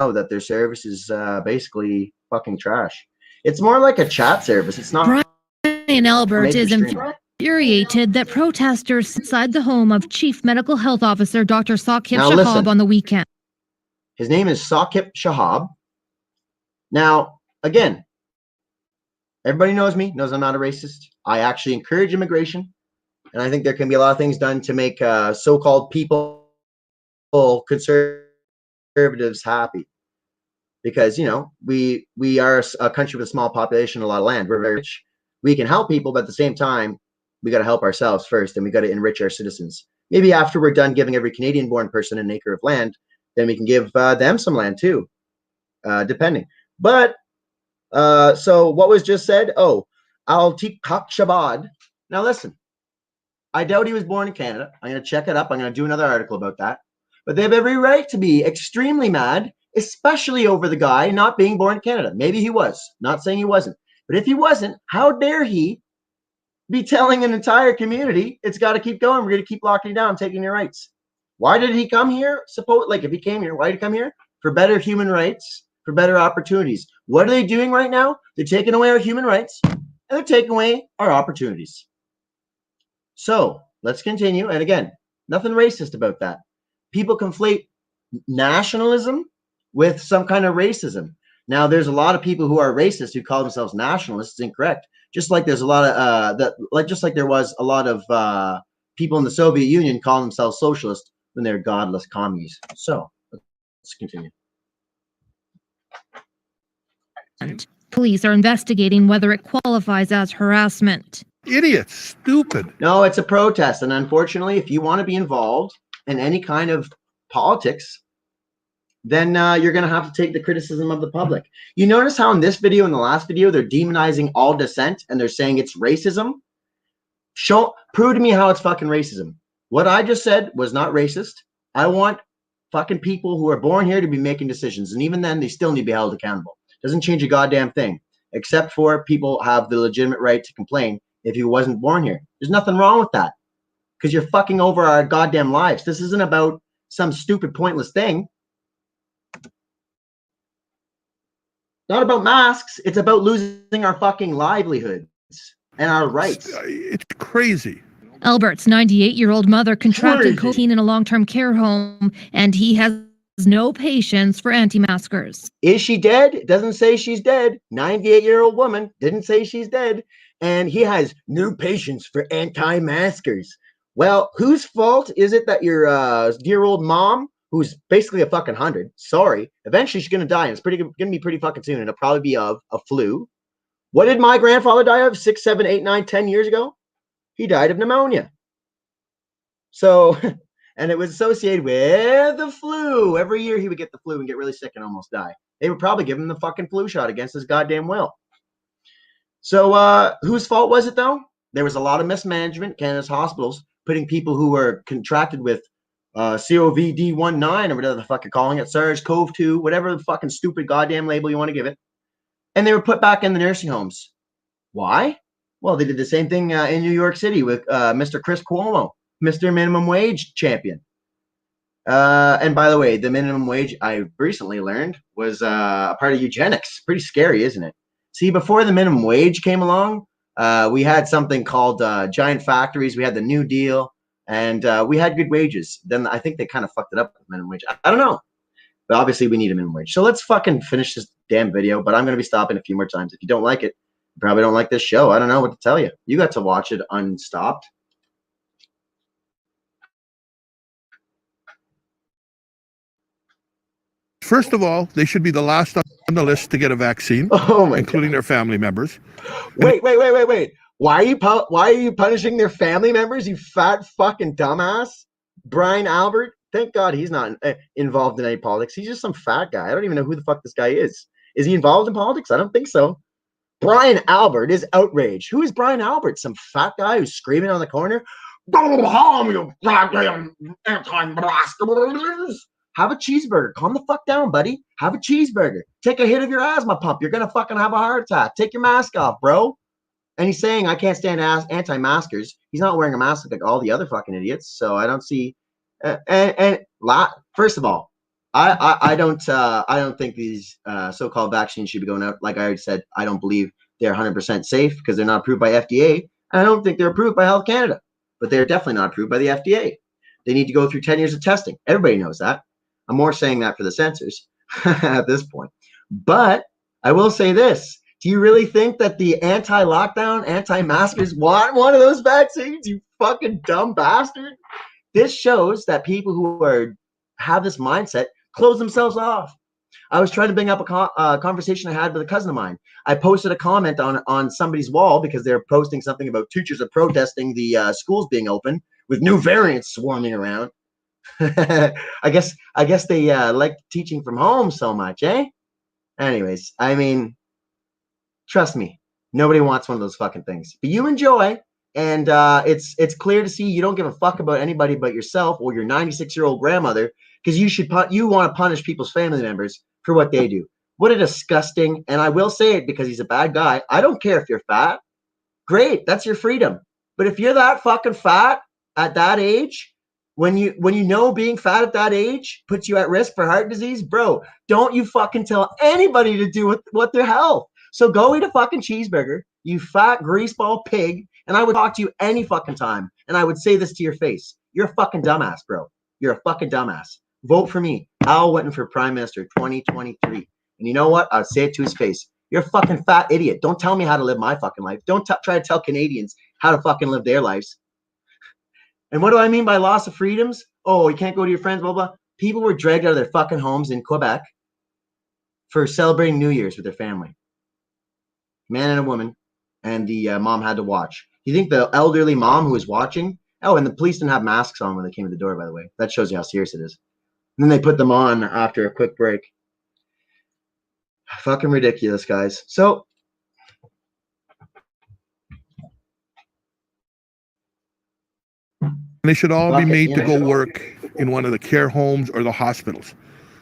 know that their service is basically fucking trash. It's more like a chat service. It's not. Brian Albert is infuriated that protesters inside the home of Chief Medical Health Officer Dr. Saqib Shahab on the weekend. His name is Saqib Shahab. Now, again, everybody knows me, knows I'm not a racist. I actually encourage immigration, and I think there can be a lot of things done to make so-called people, conservatives, happy. Because, you know, we are a country with a small population, a lot of land. We're very rich. We can help people, but at the same time, we got to help ourselves first, and we got to enrich our citizens. Maybe after we're done giving every Canadian-born person an acre of land, then we can give them some land too, depending. But so what was just said? Oh, Al-Tiq Shabad. Now listen, I doubt he was born in Canada. I'm going to check it up. I'm going to do another article about that. But they have every right to be extremely mad, especially over the guy not being born in Canada. Maybe he was. Not saying he wasn't. But if he wasn't, how dare he be telling an entire community it's got to keep going. We're going to keep locking you down, taking your rights. Why did he come here? Like if he came here, why did he come here? For better human rights, for better opportunities. What are they doing right now? They're taking away our human rights, and they're taking away our opportunities. So let's continue. And again, Nothing racist about that. People conflate nationalism with some kind of racism. Now, there's a lot of people who are racist who call themselves nationalists. It's incorrect. Just like there's a lot of just like there was a lot of people in the Soviet Union calling themselves socialist when they're godless commies. So let's continue. Police are investigating whether it qualifies as harassment. Idiots, stupid. No, it's a protest, and unfortunately, if you want to be involved in any kind of politics, then you're going to have to take the criticism of the public. You notice how in this video and the last video, they're demonizing all dissent and they're saying it's racism? Prove to me how it's fucking racism. What I just said was not racist. I want fucking people who are born here to be making decisions. And even then, they still need to be held accountable. Doesn't change a goddamn thing, except for people have the legitimate right to complain if he wasn't born here. There's nothing wrong with that because you're fucking over our goddamn lives. This isn't about some stupid, pointless thing. Not about masks. It's about losing our fucking livelihoods and our rights. It's crazy. Albert's 98-year-old mother contracted COVID in a long-term care home, and he has no patience for anti-maskers. Is she dead? It doesn't say she's dead. 98-year-old woman didn't say she's dead. And he has no patience for anti-maskers. Well, whose fault is it that your dear old mom, who's basically a fucking 100, sorry, eventually she's going to die, and it's going to be pretty fucking soon, and it'll probably be of a flu. What did my grandfather die of 6, 7, 8, 9, 10 years ago? He died of pneumonia. So, and it was associated with the flu. Every year he would get the flu and get really sick and almost die. They would probably give him the fucking flu shot against his goddamn will. So, whose fault was it though? There was a lot of mismanagement in Canada's hospitals, putting people who were contracted with COVID-19 or whatever the fuck you're calling it, SARS-CoV-2, whatever the fucking stupid goddamn label you want to give it. And they were put back in the nursing homes. Why? Well, they did the same thing in New York City with Mr. Chris Cuomo, Mr. Minimum Wage champion. And by the way, the minimum wage, I recently learned, was a part of eugenics. Pretty scary, isn't it? See, before the minimum wage came along, we had something called giant factories. We had the New Deal, and we had good wages. Then I think they kind of fucked it up with minimum wage. I don't know. But obviously, we need a minimum wage. So let's fucking finish this damn video, but I'm going to be stopping a few more times. If you don't like it, you probably don't like this show. I don't know what to tell you. You got to watch it unstopped. First of all, they should be the last on the list to get a vaccine, including their family members. Wait. Why are you punishing their family members, you fat fucking dumbass? Brian Albert? Thank God he's not involved in any politics. He's just some fat guy. I don't even know who the fuck this guy is. Is he involved in politics? I don't think so. Brian Albert is outraged. Who is Brian Albert? Some fat guy who's screaming on the corner? Go home, you goddamn anti-maskers. Have a cheeseburger. Calm the fuck down, buddy. Have a cheeseburger. Take a hit of your asthma pump. You're going to fucking have a heart attack. Take your mask off, bro. And he's saying, I can't stand anti-maskers. He's not wearing a mask like all the other fucking idiots. So I don't see. First of all, I don't think these so-called vaccines should be going out. Like I already said, I don't believe they're 100% safe because they're not approved by FDA. And I don't think they're approved by Health Canada. But they're definitely not approved by the FDA. They need to go through 10 years of testing. Everybody knows that. I'm more saying that for the censors at this point. But I will say this. Do you really think that the anti-lockdown, anti-maskers want one of those vaccines, you fucking dumb bastard? This shows that people who have this mindset close themselves off. I was trying to bring up a conversation I had with a cousin of mine. I posted a comment on somebody's wall because they're posting something about teachers are protesting the schools being open with new variants swarming around. I guess they like teaching from home so much, eh? Anyways, I mean, trust me, nobody wants one of those fucking things. But you enjoy, and it's clear to see you don't give a fuck about anybody but yourself or your 96-year-old grandmother because you want to punish people's family members for what they do. What a disgusting, and I will say it because he's a bad guy. I don't care if you're fat. Great, that's your freedom. But if you're that fucking fat at that age, when you know being fat at that age puts you at risk for heart disease, bro, don't you fucking tell anybody to do what their health. So go eat a fucking cheeseburger, you fat greaseball pig, and I would talk to you any fucking time, and I would say this to your face. You're a fucking dumbass, bro. You're a fucking dumbass. Vote for me, Al Whitten, for Prime Minister 2023. And you know what? I'll say it to his face. You're a fucking fat idiot. Don't tell me how to live my fucking life. Don't try to tell Canadians how to fucking live their lives. And what do I mean by loss of freedoms? Oh, you can't go to your friends, blah, blah. People were dragged out of their fucking homes in Quebec for celebrating New Year's with their family. Man and a woman, and the mom had to watch. You think the elderly mom who was watching? Oh, and the police didn't have masks on when they came to the door, by the way. That shows you how serious it is. And then they put them on after a quick break. Fucking ridiculous, guys. So, they should all be made to go work in one of the care homes or the hospitals.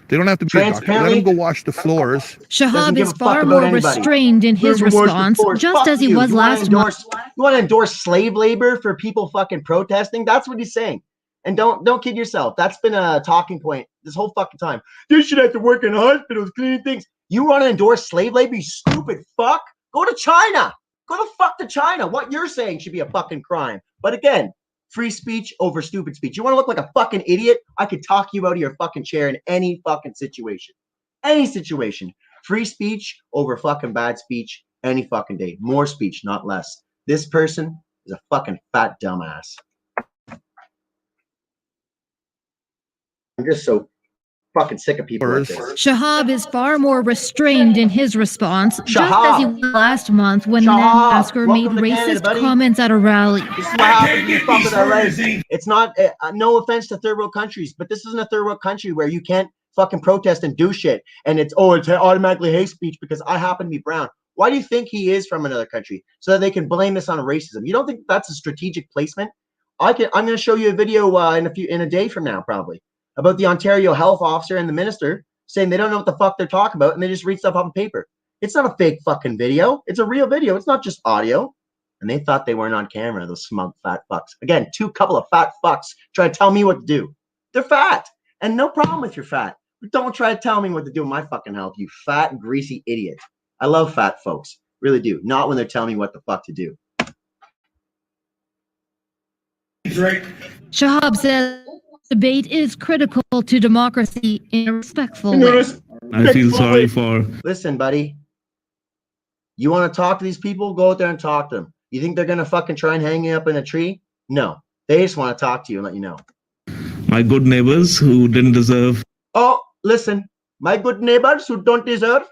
They don't have to be a doctor. Let them go wash the floors. Shahab is far more restrained in his response, just as he was last month. You want to endorse slave labor for people fucking protesting? That's what he's saying. And don't kid yourself. That's been a talking point this whole fucking time. You should have to work in hospitals, cleaning things. You want to endorse slave labor, you stupid fuck? Go to China. Go the fuck to China. What you're saying should be a fucking crime. But again, free speech over stupid speech. You want to look like a fucking idiot? I could talk you out of your fucking chair in any fucking situation. Any situation. Free speech over fucking bad speech any fucking day. More speech, not less. This person is a fucking fat dumbass. I'm just so fucking sick of people like this. Shahab is far more restrained in his response, just as he was last month when an ambassador made racist comments at a rally. This is what happens when you fuck with our rights. It's not, no offense to third world countries, but this isn't a third world country where you can't fucking protest and do shit. And it's automatically hate speech because I happen to be brown. Why do you think he is from another country? So that they can blame this on racism. You don't think that's a strategic placement? I'm going to show you a video in a day from now, probably, about the Ontario health officer and the minister saying they don't know what the fuck they're talking about and they just read stuff off paper. It's not a fake fucking video. It's a real video. It's not just audio. And they thought they weren't on camera, those smug fat fucks. Again, couple of fat fucks try to tell me what to do. They're fat. And no problem if you're fat. But don't try to tell me what to do with my fucking health, you fat, greasy idiot. I love fat folks. Really do. Not when they're telling me what the fuck to do. Shahab says debate is critical to democracy in a respectful way. I feel sorry for. Listen, buddy. You want to talk to these people? Go out there and talk to them. You think they're going to fucking try and hang you up in a tree? No. They just want to talk to you and let you know. My good neighbors who didn't deserve. Oh, listen. My good neighbors who don't deserve.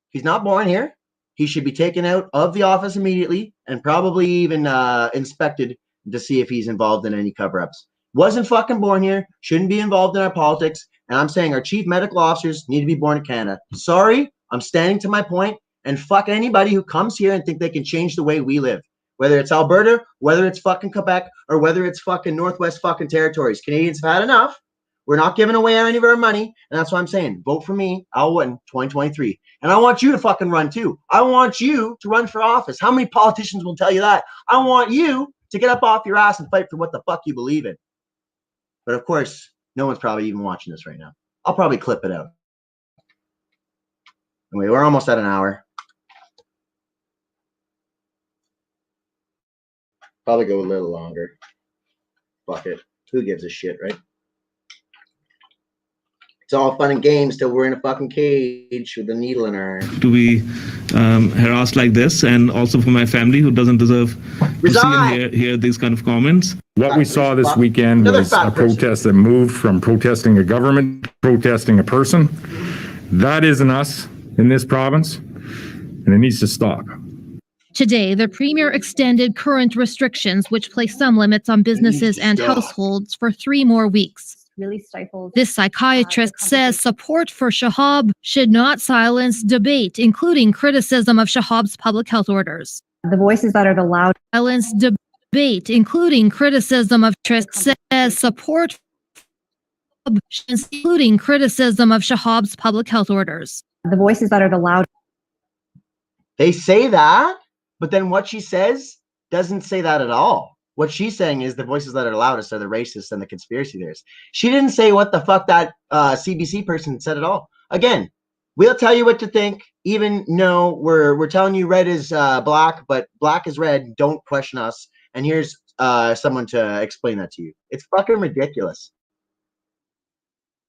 He's not born here. He should be taken out of the office immediately and probably even inspected to see if he's involved in any cover-ups. Wasn't fucking born here. Shouldn't be involved in our politics. And I'm saying our chief medical officers need to be born in Canada. Sorry, I'm standing to my point. And fuck anybody who comes here and think they can change the way we live. Whether it's Alberta, whether it's fucking Quebec, or whether it's fucking Northwest fucking territories. Canadians have had enough. We're not giving away any of our money. And that's why I'm saying, vote for me, Al Whitten, 2023. And I want you to fucking run too. I want you to run for office. How many politicians will tell you that? I want you to get up off your ass and fight for what the fuck you believe in. But of course, no one's probably even watching this right now. I'll probably clip it out. Anyway, we're almost at an hour. Probably go a little longer. Fuck it. Who gives a shit, right? It's all fun and games till we're in a fucking cage with a needle in our arm. To be harassed like this, and also for my family who doesn't deserve to see and hear these kind of comments. What we saw this weekend was a protest that moved from protesting a government, protesting a person. That isn't us in this province, and it needs to stop. Today, the Premier extended current restrictions, which place some limits on businesses and households for 3 more weeks. Really stifles. This psychiatrist says support for Shahab should not silence debate, including criticism of Shahab's public health orders. The voices that are the loud. Silence debate, including criticism of says support, including criticism of Shahab's public health orders. The voices that are the loud. They say that, but then what she says doesn't say that at all. What she's saying is the voices that are loudest are the racists and the conspiracy theorists. She didn't say what the fuck that CBC person said at all. Again, we'll tell you what to think, even though we're telling you red is black, but black is red. Don't question us. And here's someone to explain that to you. It's fucking ridiculous.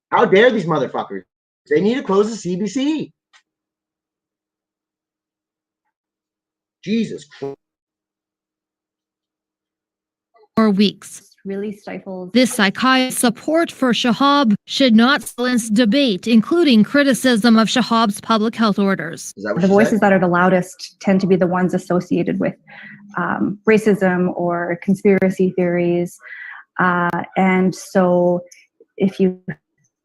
How dare these motherfuckers? They need to close the CBC. Jesus Christ. More weeks. Really stifles. This psychiatrist's support for Shahab should not silence debate, including criticism of Shahab's public health orders. The voices that are the loudest tend to be the ones associated with racism or conspiracy theories. And so if you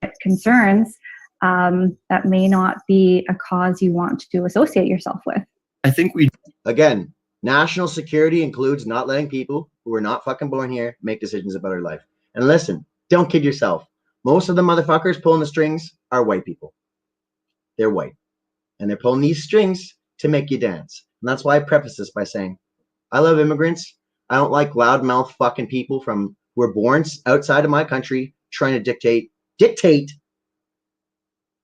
have concerns, that may not be a cause you want to associate yourself with. I think we Again, national security includes not letting people who are not fucking born here make decisions about our life. And listen, don't kid yourself. Most of the motherfuckers pulling the strings are white people. They're white. And they're pulling these strings to make you dance. And that's why I preface this by saying, I love immigrants. I don't like loudmouth fucking people who were born outside of my country trying to dictate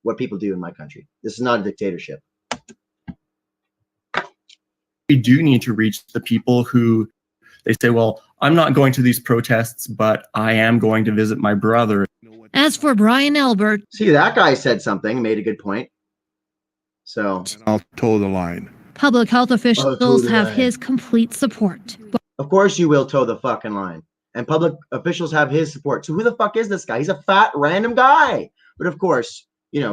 what people do in my country. This is not a dictatorship. We do need to reach the people who they say, well, I'm not going to these protests, but I am going to visit my brother. As for Brian Albert, see, that guy said something, made a good point. So I'll toe the line. Public health officials have his complete support. Of course you will toe the fucking line. And public officials have his support. So who the fuck is this guy? He's a fat random guy. But of course,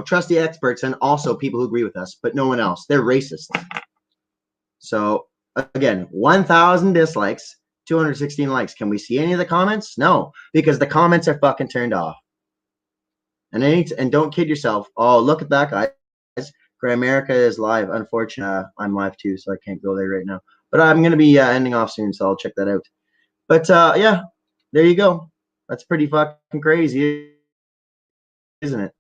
trust the experts and also people who agree with us, but no one else. They're racist. So again, 1,000 dislikes, 216 likes. Can we see any of the comments? No, because the comments are fucking turned off. And don't kid yourself. Oh, look at that, guys. Gramerica is live. Unfortunately, I'm live too, so I can't go there right now. But I'm going to be ending off soon, so I'll check that out. But yeah, there you go. That's pretty fucking crazy, isn't it?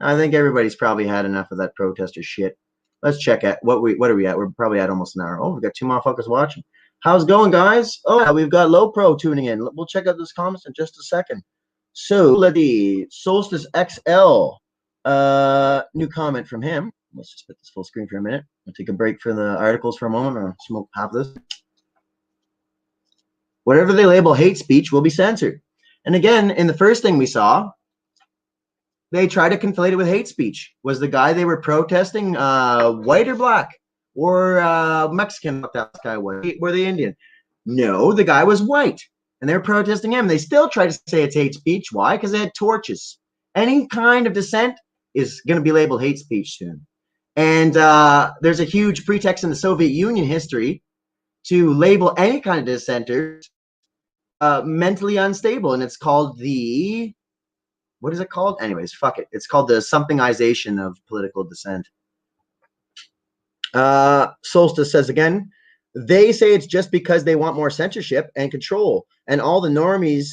I think everybody's probably had enough of that protester shit. Let's check at what are we at? We're probably at almost an hour. Oh, we've got 2 motherfuckers watching. How's it going, guys? Oh, we've got Low Pro tuning in. We'll check out those comments in just a second. So, Lady Solstice XL, new comment from him. Let's just put this full screen for a minute. I'll take a break from the articles for a moment or smoke half this. Whatever they label hate speech will be censored. And again, in the first thing we saw, they tried to conflate it with hate speech. Was the guy they were protesting white or black? Or Mexican? That guy white. Were they Indian? No, the guy was white. And they're protesting him. They still try to say it's hate speech. Why? Because they had torches. Any kind of dissent is going to be labeled hate speech soon. And there's a huge pretext in the Soviet Union history to label any kind of dissenters mentally unstable. And it's called the... What is it called? Anyways, fuck it. It's called the somethingization of political dissent. Solstice says again, they say it's just because they want more censorship and control, and all the normies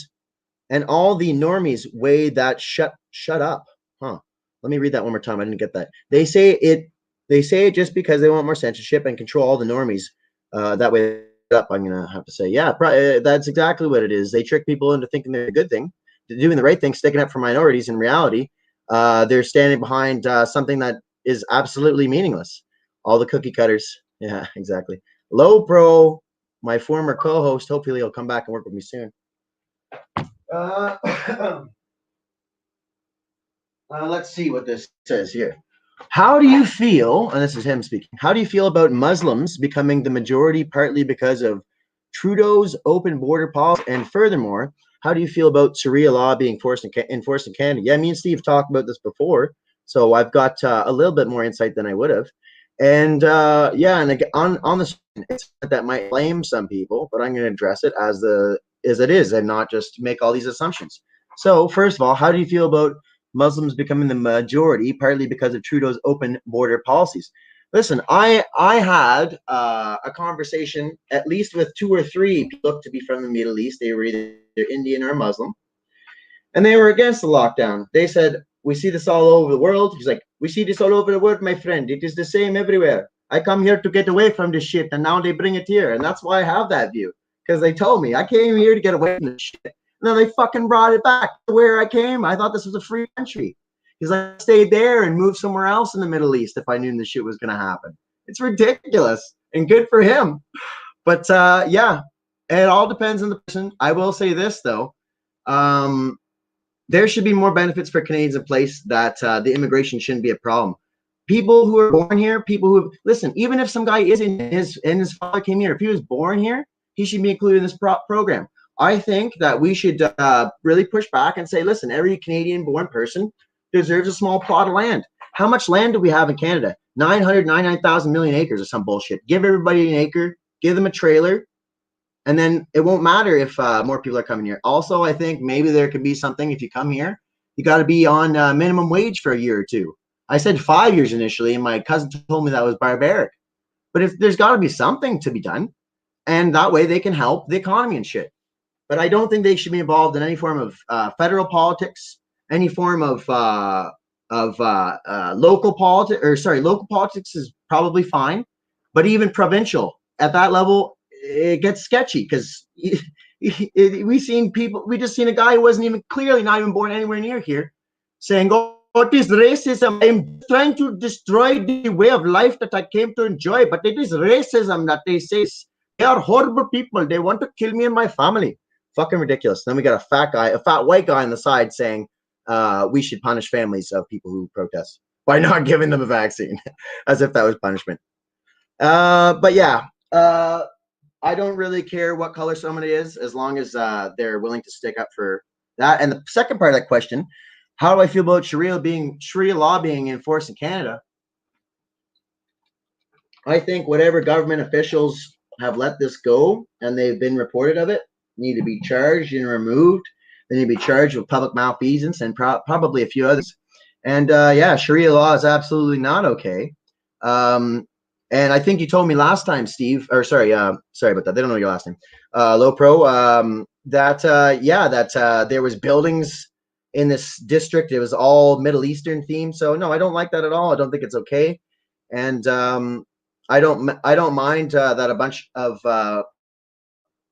way that shut up. Huh. Let me read that one more time. I didn't get that. They say it just because they want more censorship and control all the normies. That way up, I'm gonna have to say, yeah, that's exactly what it is. They trick people into thinking they're a good thing, doing the right thing, sticking up for minorities. In reality, they're standing behind something that is absolutely meaningless. All the cookie cutters. Yeah, exactly. Low Pro, my former co-host, hopefully he'll come back and work with me soon. Let's see what this says here. How do you feel, and this is him speaking, how do you feel about Muslims becoming the majority partly because of Trudeau's open border policy? And furthermore, how do you feel about Sharia law being enforced in Canada? Yeah, me and Steve talked about this before, so I've got a little bit more insight than I would have. And yeah, and on the it's that might blame some people, but I'm going to address it as it is and not just make all these assumptions. So first of all, how do you feel about Muslims becoming the majority, partly because of Trudeau's open border policies? Listen, I had a conversation at least with 2 or 3 people looked to be from the Middle East. They were either Indian or Muslim, and they were against the lockdown. They said, we see this all over the world. He's like, we see this all over the world, my friend. It is the same everywhere. I come here to get away from this shit, and now they bring it here. And that's why I have that view, because they told me I came here to get away from this shit. And then they fucking brought it back to where I came. I thought this was a free country. Because I stayed there and moved somewhere else in the Middle East if I knew this shit was going to happen. It's ridiculous and good for him. But yeah, It all depends on the person. I will say this though. There should be more benefits for Canadians in place that the immigration shouldn't be a problem. People who are born here, people who listen, even if some guy is in his father came here, if he was born here, he should be included in this program. I think that we should really push back and say, listen, every Canadian-born person deserves a small plot of land. How much land do we have in Canada? 999,000 million acres or some bullshit. Give everybody an acre, give them a trailer, and then it won't matter if more people are coming here. Also, I think maybe there could be something, if you come here, you got to be on minimum wage for a year or two. I said 5 years initially, and my cousin told me that was barbaric. But if there's got to be something to be done, and that way they can help the economy and shit. But I don't think they should be involved in any form of federal politics, any form of local politics. Or sorry, local politics is probably fine, but even provincial at that level, it gets sketchy because we just seen a guy who wasn't even clearly not even born anywhere near here, saying, "Oh, what is racism? I'm trying to destroy the way of life that I came to enjoy, but it is racism that they say. They are horrible people. They want to kill me and my family." Fucking ridiculous. Then we got a fat white guy on the side saying we should punish families of people who protest by not giving them a vaccine, as if that was punishment. But yeah, I don't really care what color somebody is, as long as they're willing to stick up for that. And the second part of that question, how do I feel about Sharia law being enforced in Canada? I think whatever government officials have let this go and they've been reported of it need to be charged and removed. They need to be charged with public malfeasance and probably a few others. And yeah, Sharia law is absolutely not okay. And I think you told me last time, Steve, or sorry about that. They don't know your last name. Low Pro, that there was buildings in this district. It was all Middle Eastern themed. So no, I don't like that at all. I don't think it's okay. And I don't mind that a bunch of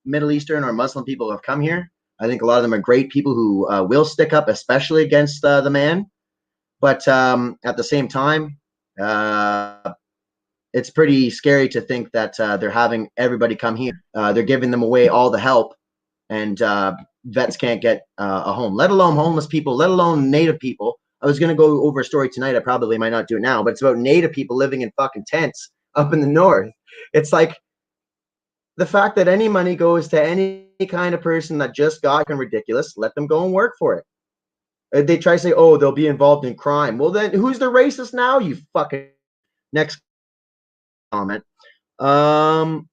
Middle Eastern or Muslim people have come here. I think a lot of them are great people who will stick up, especially against the man. But at the same time, it's pretty scary to think that they're having everybody come here. They're giving them away all the help, and vets can't get a home, let alone homeless people, let alone Native people. I was going to go over a story tonight. I probably might not do it now, but it's about Native people living in fucking tents up in the north. It's like the fact that any money goes to any kind of person that just got ridiculous. Let them go and work for it. They try to say, oh, they'll be involved in crime. Well, then who's the racist now, you fucking... Next comment. Oh,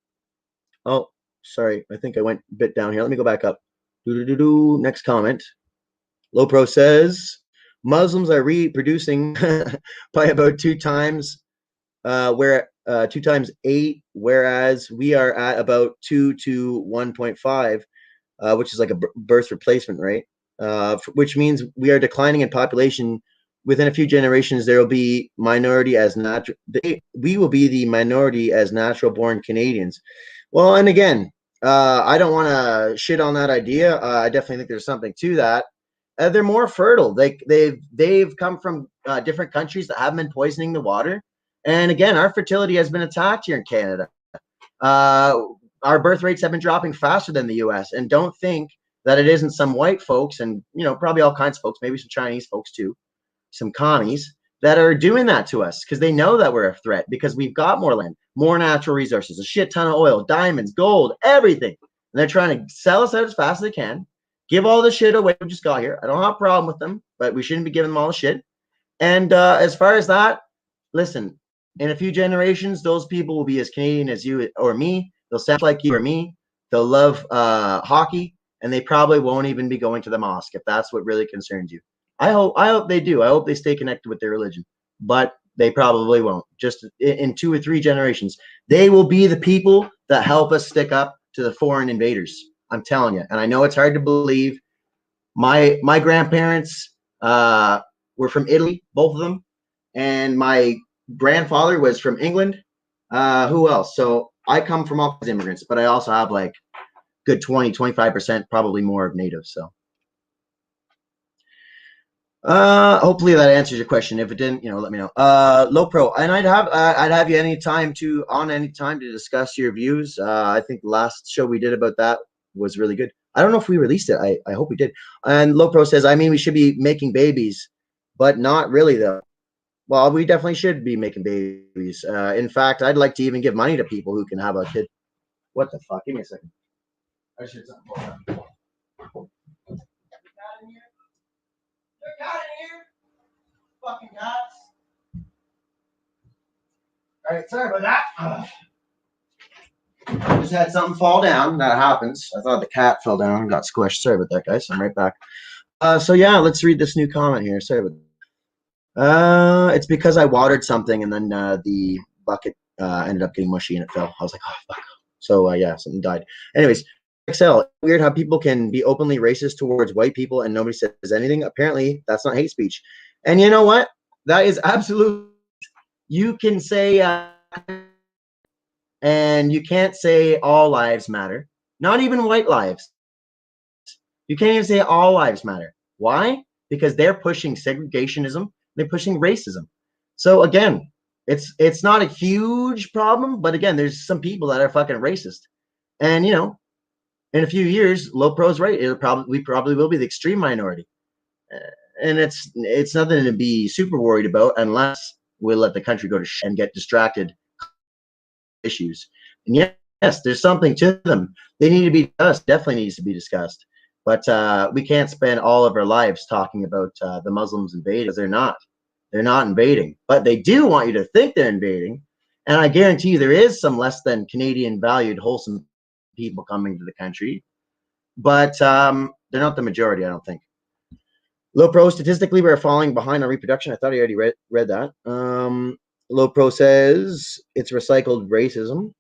sorry. I think I went a bit down here. Let me go back up. Next comment. Low Pro says Muslims are reproducing by about 2 times, 2 times 8, whereas we are at about 2 to 1.5, which is like a birth replacement rate, which means we are declining in population. Within a few generations, there will be minority as natural. We will be the minority as natural-born Canadians. Well, and again, I don't want to shit on that idea. I definitely think there's something to that. They're more fertile. They've come from different countries that haven't been poisoning the water. And again, our fertility has been attacked here in Canada. Our birth rates have been dropping faster than the U.S. And don't think that it isn't some white folks and probably all kinds of folks, maybe some Chinese folks too, some commies that are doing that to us because they know that we're a threat because we've got more land, more natural resources, a shit ton of oil, diamonds, gold, everything. And they're trying to sell us out as fast as they can, give all the shit away we just got here. I don't have a problem with them, but we shouldn't be giving them all the shit. And as far as that, listen, in a few generations, those people will be as Canadian as you or me. They'll sound like you or me. They'll love hockey, and they probably won't even be going to the mosque if that's what really concerns you. I hope they do. I hope they stay connected with their religion, but they probably won't. Just in 2 or 3 generations, they will be the people that help us stick up to the foreign invaders. I'm telling you. And I know it's hard to believe. My grandparents were from Italy, both of them, and my grandfather was from England. Who else? So I come from all kinds of immigrants, but I also have like good 20, 25%, probably more of natives. So. Hopefully that answers your question. If it didn't, let me know. Low Pro, and I'd have you any time to discuss your views. I think the last show we did about that was really good. I don't know if we released it. I hope we did. And Low Pro says, I mean, we should be making babies, but not really though. Well, we definitely should be making babies. In fact, I'd like to even give money to people who can have a kid. What the fuck? Give me a second. I should something. Fucking cats. All right, sorry about that. Just had something fall down. That happens. I thought the cat fell down and got squished. Sorry about that, guys. I'm right back. So yeah, let's read this new comment here. Sorry about it's because I watered something and then the bucket ended up getting mushy and it fell. I was like, oh fuck. So yeah, something died. Anyways, XL, weird how people can be openly racist towards white people and nobody says anything. Apparently, that's not hate speech. And you know what? That is absolute. You can say, and you can't say all lives matter. Not even white lives. You can't even say all lives matter. Why? Because they're pushing segregationism. They're pushing racism. So again, it's not a huge problem, but again, there's some people that are fucking racist. And in a few years, Low Pro's right. We probably will be the extreme minority. And it's nothing to be super worried about unless we let the country go to shit and get distracted issues. And yes, there's something to them. They need to be discussed. Definitely needs to be discussed. But we can't spend all of our lives talking about the Muslims invading, because they're not. They're not invading. But they do want you to think they're invading. And I guarantee you there is some less than Canadian valued, wholesome people coming to the country. But they're not the majority, I don't think. Low Pro, statistically, we're falling behind on reproduction. I thought I already read that. Low Pro says it's recycled racism.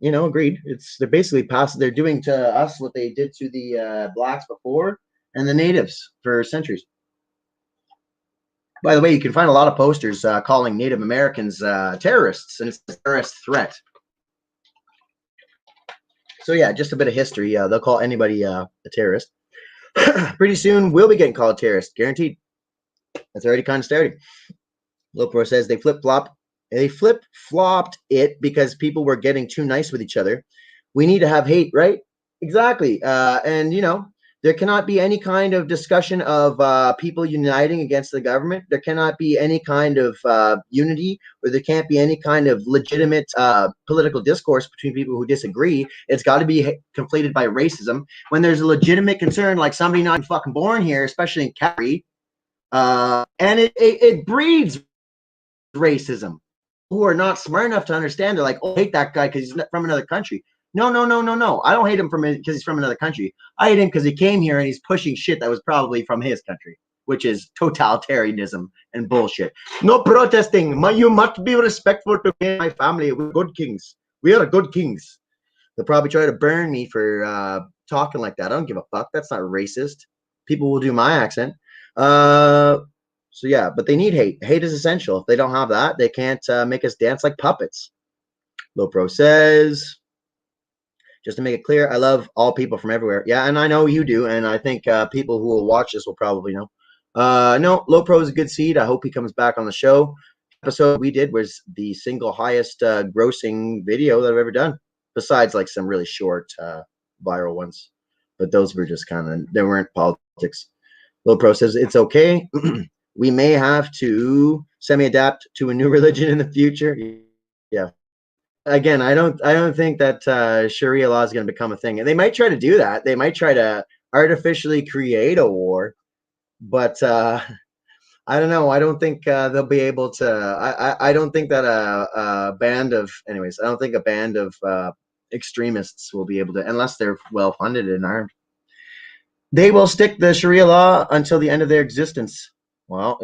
Agreed. They're basically they're doing to us what they did to the blacks before and the natives for centuries. By the way, you can find a lot of posters calling Native Americans terrorists, and it's a terrorist threat. So yeah, just a bit of history. They'll call anybody a terrorist. Pretty soon, we'll be getting called terrorists, guaranteed. That's already kind of starting. Low Pro says they flip-flopped it because people were getting too nice with each other. We need to have hate, right? Exactly. And there cannot be any kind of discussion of people uniting against the government. There cannot be any kind of unity, or there can't be any kind of legitimate political discourse between people who disagree. It's got to be conflated by racism. When there's a legitimate concern, like somebody not fucking born here, especially in Calgary, and it breeds racism. Who are not smart enough to understand. They're like, oh, I hate that guy because he's from another country. No. I don't hate him because he's from another country. I hate him because he came here and he's pushing shit that was probably from his country, which is totalitarianism and bullshit. No protesting. You must be respectful to me and my family. We're good kings. We are good kings. They'll probably try to burn me for talking like that. I don't give a fuck. That's not racist. People will do my accent. So yeah, but they need hate. Hate is essential. If they don't have that, they can't make us dance like puppets. Low Pro says, just to make it clear, I love all people from everywhere. Yeah, and I know you do, and I think people who will watch this will probably know. No, Low Pro is a good seed. I hope he comes back on the show. Episode we did was the single highest grossing video that I've ever done, besides like some really short viral ones. But those were just they weren't politics. Low Pro says it's okay. We may have to semi-adapt to a new religion in the future. Yeah. Again, I don't think that Sharia law is going to become a thing. And they might try to do that. They might try to artificially create a war. But I don't know. I don't think they'll be able to. I don't think that a band of extremists will be able to, unless they're well-funded and armed. They will stick the Sharia law until the end of their existence. Well,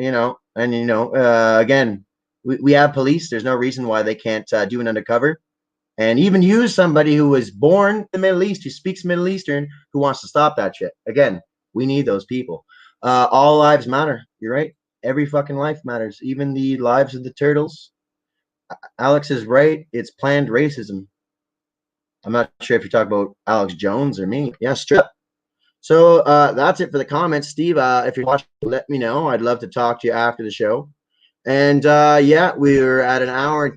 again, we have police. There's no reason why they can't do an undercover and even use somebody who was born in the Middle East, who speaks Middle Eastern, who wants to stop that shit. Again, we need those people. All lives matter. You're right. Every fucking life matters, even the lives of the turtles. Alex is right. It's planned racism. I'm not sure if you're talking about Alex Jones or me. Yeah, strip. So that's it for the comments. Steve, if you're watching, let me know. I'd love to talk to you after the show. And yeah, we're at an hour.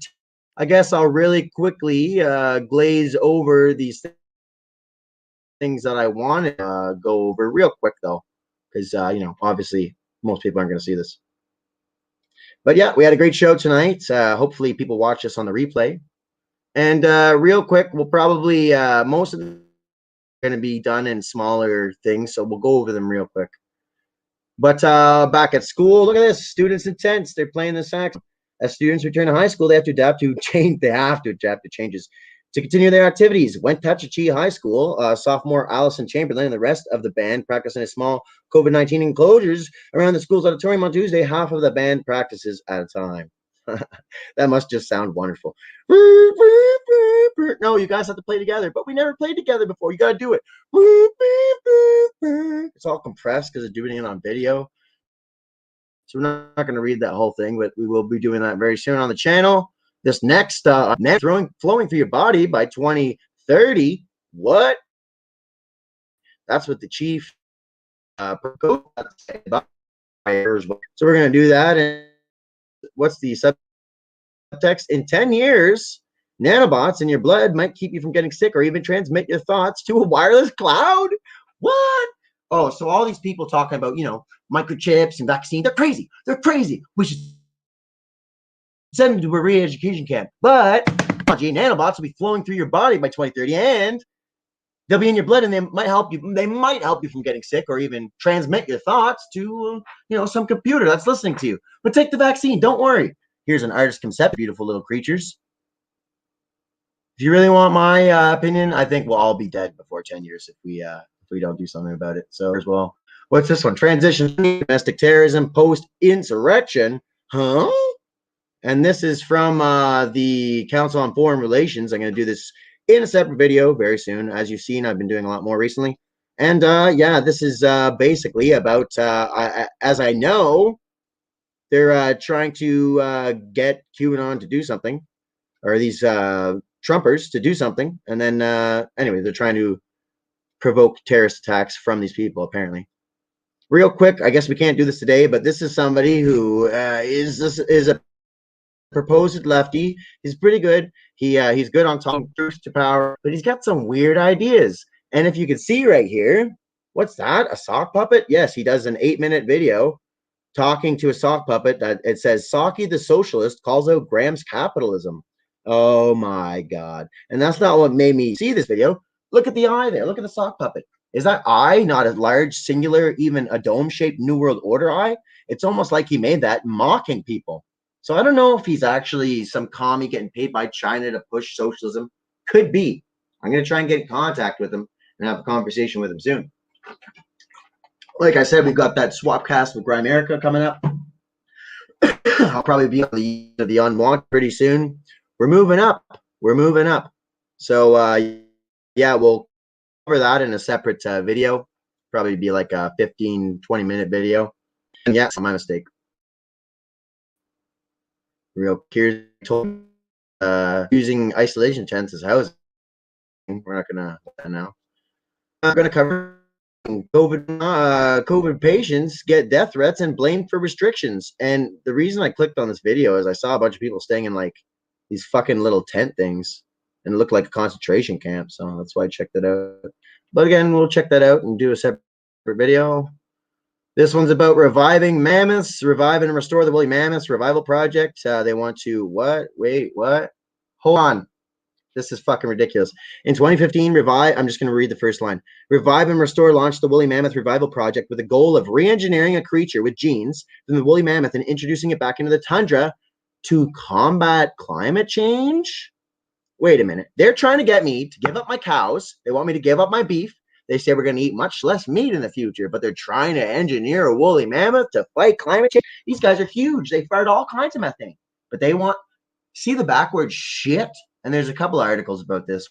I guess I'll really quickly glaze over these things that I want to go over real quick, though, because, you know, obviously most people aren't going to see this. But yeah, we had a great show tonight. Hopefully people watch us on the replay. And real quick, we'll probably, most of them are going to be done in smaller things, so we'll go over them real quick. But back at school, look at this. Students in tents, they're playing the sax. As students return to high school, they have to adapt to change. They have to adapt to changes to continue their activities. Wenatchee High School, sophomore Allison Chamberlain and the rest of the band practice in a small COVID-19 enclosures around the school's auditorium on Tuesday. Half of the band practices at a time. That must just sound wonderful. No, you guys have to play together, but we never played together before. You got to do it. It's all compressed because of doing it on video. So we're not going to read that whole thing, but we will be doing that very soon on the channel. This next, flowing through your body by 2030. What? That's what the chief proposed. So we're going to do that. And what's the subtext? In 10 years, nanobots in your blood might keep you from getting sick or even transmit your thoughts to a wireless cloud. What? Oh, so all these people talking about, you know, microchips and vaccines, they're crazy. They're crazy. We should send them to a re-education camp. But nanobots will be flowing through your body by 2030, and they'll be in your blood, and they might help you. They might help you from getting sick or even transmit your thoughts to, you know, some computer that's listening to you. But take the vaccine. Don't worry. Here's an artist concept. Beautiful little creatures. If you really want my opinion, I think we'll all be dead before 10 years if we don't do something about it. So as well, what's this one? Transition, domestic terrorism, post-insurrection, huh? And this is from the Council on Foreign Relations. I'm going to do this in a separate video very soon. As you've seen, I've been doing a lot more recently. And yeah, this is basically about, as I know, they're trying to get QAnon to do something, or these Trumpers to do something. And then, anyway, they're trying to provoke terrorist attacks from these people, apparently. Real quick, I guess we can't do this today, but this is somebody who is a proposed lefty. He's pretty good. He's good on talking truth to power, but he's got some weird ideas. And if you can see right here, what's that? A sock puppet? Yes, he does an 8-minute video talking to a sock puppet. That it says Saki the socialist calls out Graham's capitalism. Oh my God. And that's not what made me see this video. Look at the eye there. Look at the sock puppet. Is that eye not a large, singular, even a dome-shaped New World Order eye? It's almost like he made that mocking people. So I don't know if he's actually some commie getting paid by China to push socialism. Could be. I'm going to try and get in contact with him and have a conversation with him soon. Like I said, we've got that swap cast with Grimerica coming up. I'll probably be on the Unwanted pretty soon. We're moving up. We're moving up. So, yeah, we'll cover that in a separate video. Probably be like a 15, 20-minute video. And yeah, it's my mistake. Real curious, using isolation tents as housing. We're not gonna now. I'm gonna cover COVID patients get death threats and blamed for restrictions. And the reason I clicked on this video is I saw a bunch of people staying in like these fucking little tent things, and it looked like a concentration camp. So that's why I checked it out. But again, we'll check that out and do a separate video. This one's about reviving mammoths, revive and restore the woolly mammoths revival project. They want to what? Wait, what? Hold on. This is fucking ridiculous. In 2015, revive. I'm just going to read the first line. Revive and Restore launched the woolly mammoth revival project with the goal of re-engineering a creature with genes from the woolly mammoth and introducing it back into the tundra to combat climate change. Wait a minute. They're trying to get me to give up my cows. They want me to give up my beef. They say we're going to eat much less meat in the future, but they're trying to engineer a woolly mammoth to fight climate change. These guys are huge. They fired all kinds of methane, but they want, see the backward shit? And there's a couple of articles about this.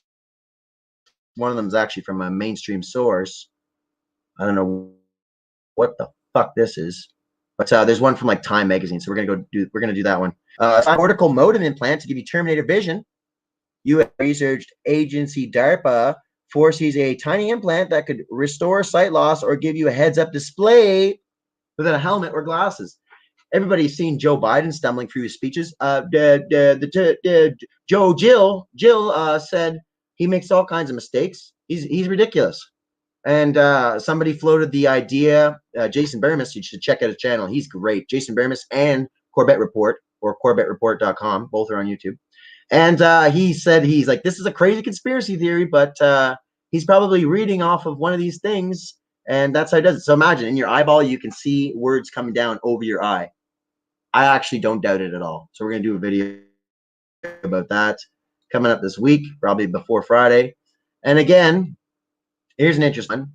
One of them is actually from a mainstream source. I don't know what the fuck this is, but there's one from like Time magazine. So we're gonna do that one. Cortical modem implant to give you Terminator vision. U.S. research agency DARPA foresees a tiny implant that could restore sight loss or give you a heads-up display without a helmet or glasses. Everybody's seen Joe Biden stumbling through his speeches. Jill said he makes all kinds of mistakes. He's ridiculous. And somebody floated the idea, Jason Bermas, you should check out his channel. He's great. Jason Bermas and Corbett Report, or CorbettReport.com. Both are on YouTube. And he said, he's like, this is a crazy conspiracy theory, but he's probably reading off of one of these things, and that's how he does it. So imagine, in your eyeball, you can see words coming down over your eye. I actually don't doubt it at all. So we're going to do a video about that coming up this week, probably before Friday. And again, here's an interesting one.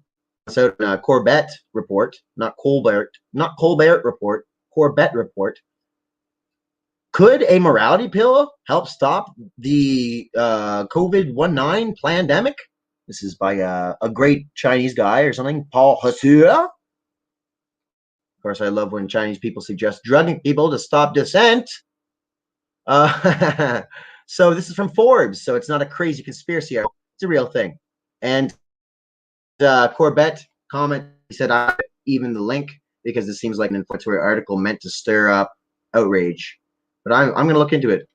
So Corbett Report, not Colbert Report, Corbett Report. Could a morality pill help stop the COVID-19 pandemic? This is by a great Chinese guy or something, Paul Hasua. Of course, I love when Chinese people suggest drugging people to stop dissent. So this is from Forbes, so it's not a crazy conspiracy. It's a real thing. And Corbett comment, he said, I even the link because it seems like an inflammatory article meant to stir up outrage. But I'm going to look into it.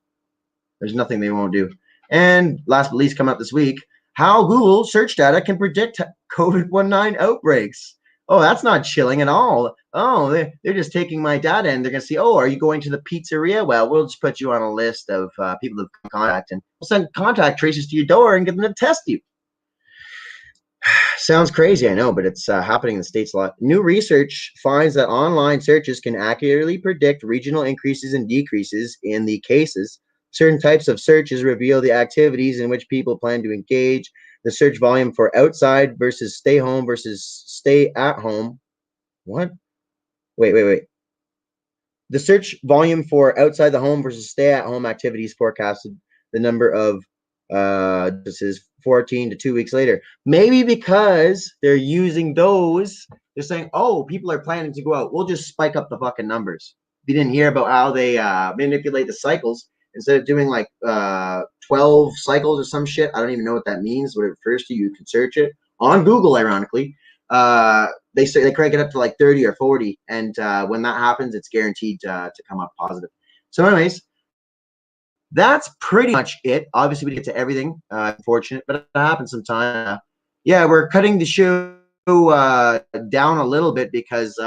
There's nothing they won't do. And last but least, come up this week, how Google search data can predict COVID-19 outbreaks. Oh, that's not chilling at all. Oh, they're just taking my data and they're going to see, oh, are you going to the pizzeria? Well, we'll just put you on a list of people to contact, and we'll send contact tracers to your door and get them to test you. Sounds crazy, I know, but it's happening in the States a lot. New research finds that online searches can accurately predict regional increases and decreases in the cases. Certain types of searches reveal the activities in which people plan to engage. The search volume for outside versus stay home versus stay at home. What? Wait. The search volume for outside the home versus stay at home activities forecasted the number of this is 14 to 2 weeks later. Maybe because they're using those, they're saying, oh, people are planning to go out. We'll just spike up the fucking numbers. If you didn't hear about how they manipulate the cycles, instead of doing like 12 cycles or some shit, I don't even know what that means, what it refers to. You can search it on Google, ironically. They crank it up to like 30 or 40. And when that happens, it's guaranteed to come up positive. So anyways, that's pretty much it. Obviously, we didn't get to everything. Unfortunate, but it happens sometimes. Yeah, we're cutting the show down a little bit because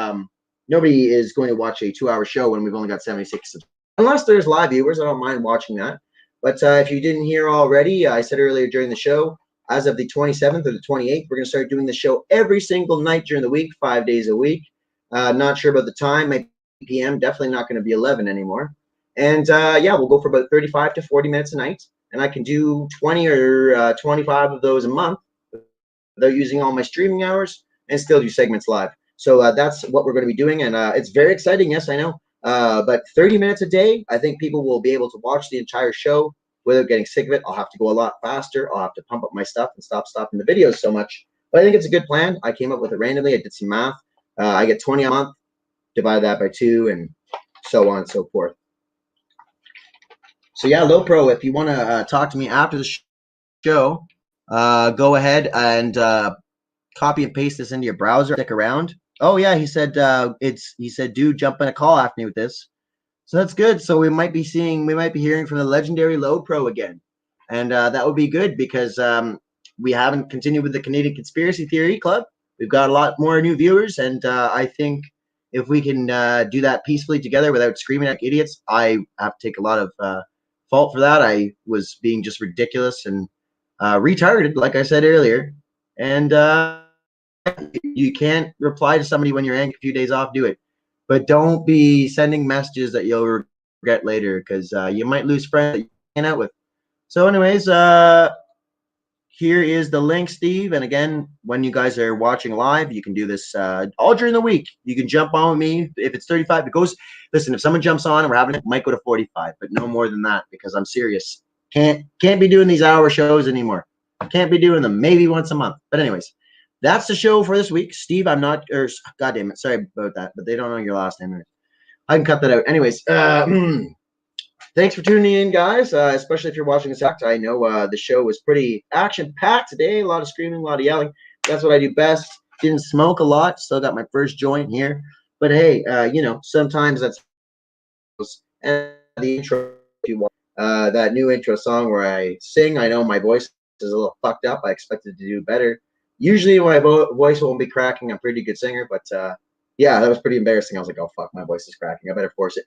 nobody is going to watch a 2-hour show when we've only got 76 subscribers. Unless there's live viewers, I don't mind watching that. But if you didn't hear already, I said earlier during the show, as of the 27th or the 28th, we're going to start doing the show every single night during the week, 5 days a week. Not sure about the time, maybe p.m. Definitely not going to be 11 anymore. And yeah, we'll go for about 35 to 40 minutes a night. And I can do 20 or 25 of those a month without using all my streaming hours and still do segments live. So that's what we're going to be doing. And it's very exciting. Yes, I know. But 30 minutes a day, I think people will be able to watch the entire show without getting sick of it. I'll have to go a lot faster. I'll have to pump up my stuff and stop stopping the videos so much. But I think it's a good plan. I came up with it randomly. I did some math. I get 20 a month, divide that by 2, and so on and so forth. So yeah, Lopro, if you want to talk to me after the show, go ahead and copy and paste this into your browser. Stick around. Oh yeah, he said dude, jump in a call after me with this. So that's good. So we might be hearing from the legendary Lopro again, and that would be good because we haven't continued with the Canadian Conspiracy Theory Club. We've got a lot more new viewers, and I think if we can do that peacefully together without screaming like idiots, I have to take a lot of fault for that. I was being just ridiculous and retarded, like I said earlier. And you can't reply to somebody when you're angry a few days off, do it. But don't be sending messages that you'll regret later, because you might lose friends that you hang out with. So anyways, here is the link, Steve. And again, when you guys are watching live, you can do this all during the week. You can jump on with me. If it's 35, it goes. Listen, if someone jumps on and we're having it, might go to 45, but no more than that, because I'm serious. Can't be doing these hour shows anymore. Can't be doing them maybe once a month. But anyways, that's the show for this week. Steve, I'm not, or God damn it, sorry about that, but they don't know your last name. I can cut that out. Anyways, thanks for tuning in, guys. Especially if you're watching this act. I know the show was pretty action-packed today. A lot of screaming, a lot of yelling. That's what I do best. Didn't smoke a lot. Still got my first joint here. But hey, you know, sometimes that's and the intro. If you want that new intro song where I sing, I know my voice is a little fucked up. I expected to do better. Usually my voice won't be cracking. I'm a pretty good singer, but yeah, that was pretty embarrassing. I was like, oh fuck, my voice is cracking. I better force it.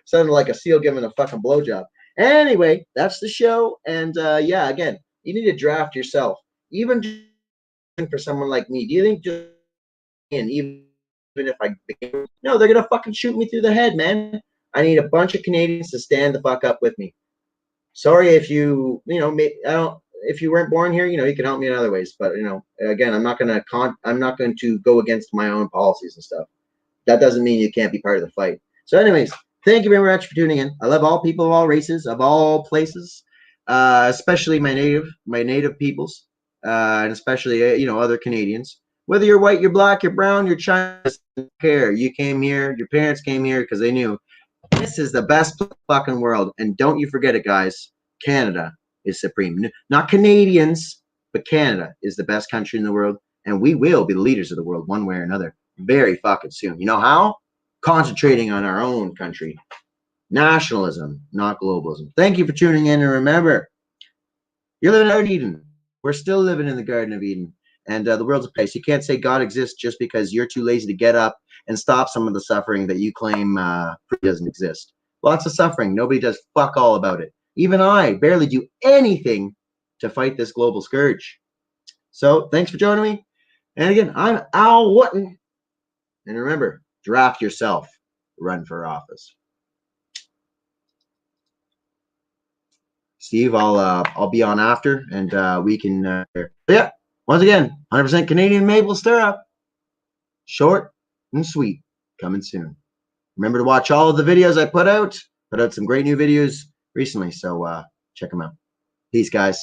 Sounded like a seal giving a fucking blowjob. Anyway, that's the show. And yeah, again, you need to draft yourself. Even for someone like me, do you think just and even if I no, they're gonna fucking shoot me through the head, man. I need a bunch of Canadians to stand the fuck up with me. Sorry if you know, I don't. If you weren't born here, you know, you can help me in other ways. But you know, again, I'm not going to go against my own policies and stuff. That doesn't mean you can't be part of the fight. So, anyways, thank you very much for tuning in. I love all people of all races, of all places, especially my native peoples, and especially you know, other Canadians. Whether you're white, you're black, you're brown, you're Chinese, care. You came here, your parents came here because they knew this is the best fucking world. And don't you forget it, guys. Canada is supreme. Not Canadians, but Canada is the best country in the world. And we will be the leaders of the world one way or another very fucking soon. You know how? Concentrating on our own country. Nationalism, not globalism. Thank you for tuning in. And remember, you're living in Eden. We're still living in the Garden of Eden. And the world's a place. You can't say God exists just because you're too lazy to get up and stop some of the suffering that you claim doesn't exist. Lots of suffering. Nobody does fuck all about it. Even I barely do anything to fight this global scourge. So thanks for joining me. And again, I'm Al Wotton. And remember, draft yourself. Run for office. Steve, I'll be on after, and we can. Yeah. Once again, 100% Canadian maple stirrup. Short and sweet. Coming soon. Remember to watch all of the videos I put out. Put out some great new videos recently, so check them out. Peace, guys.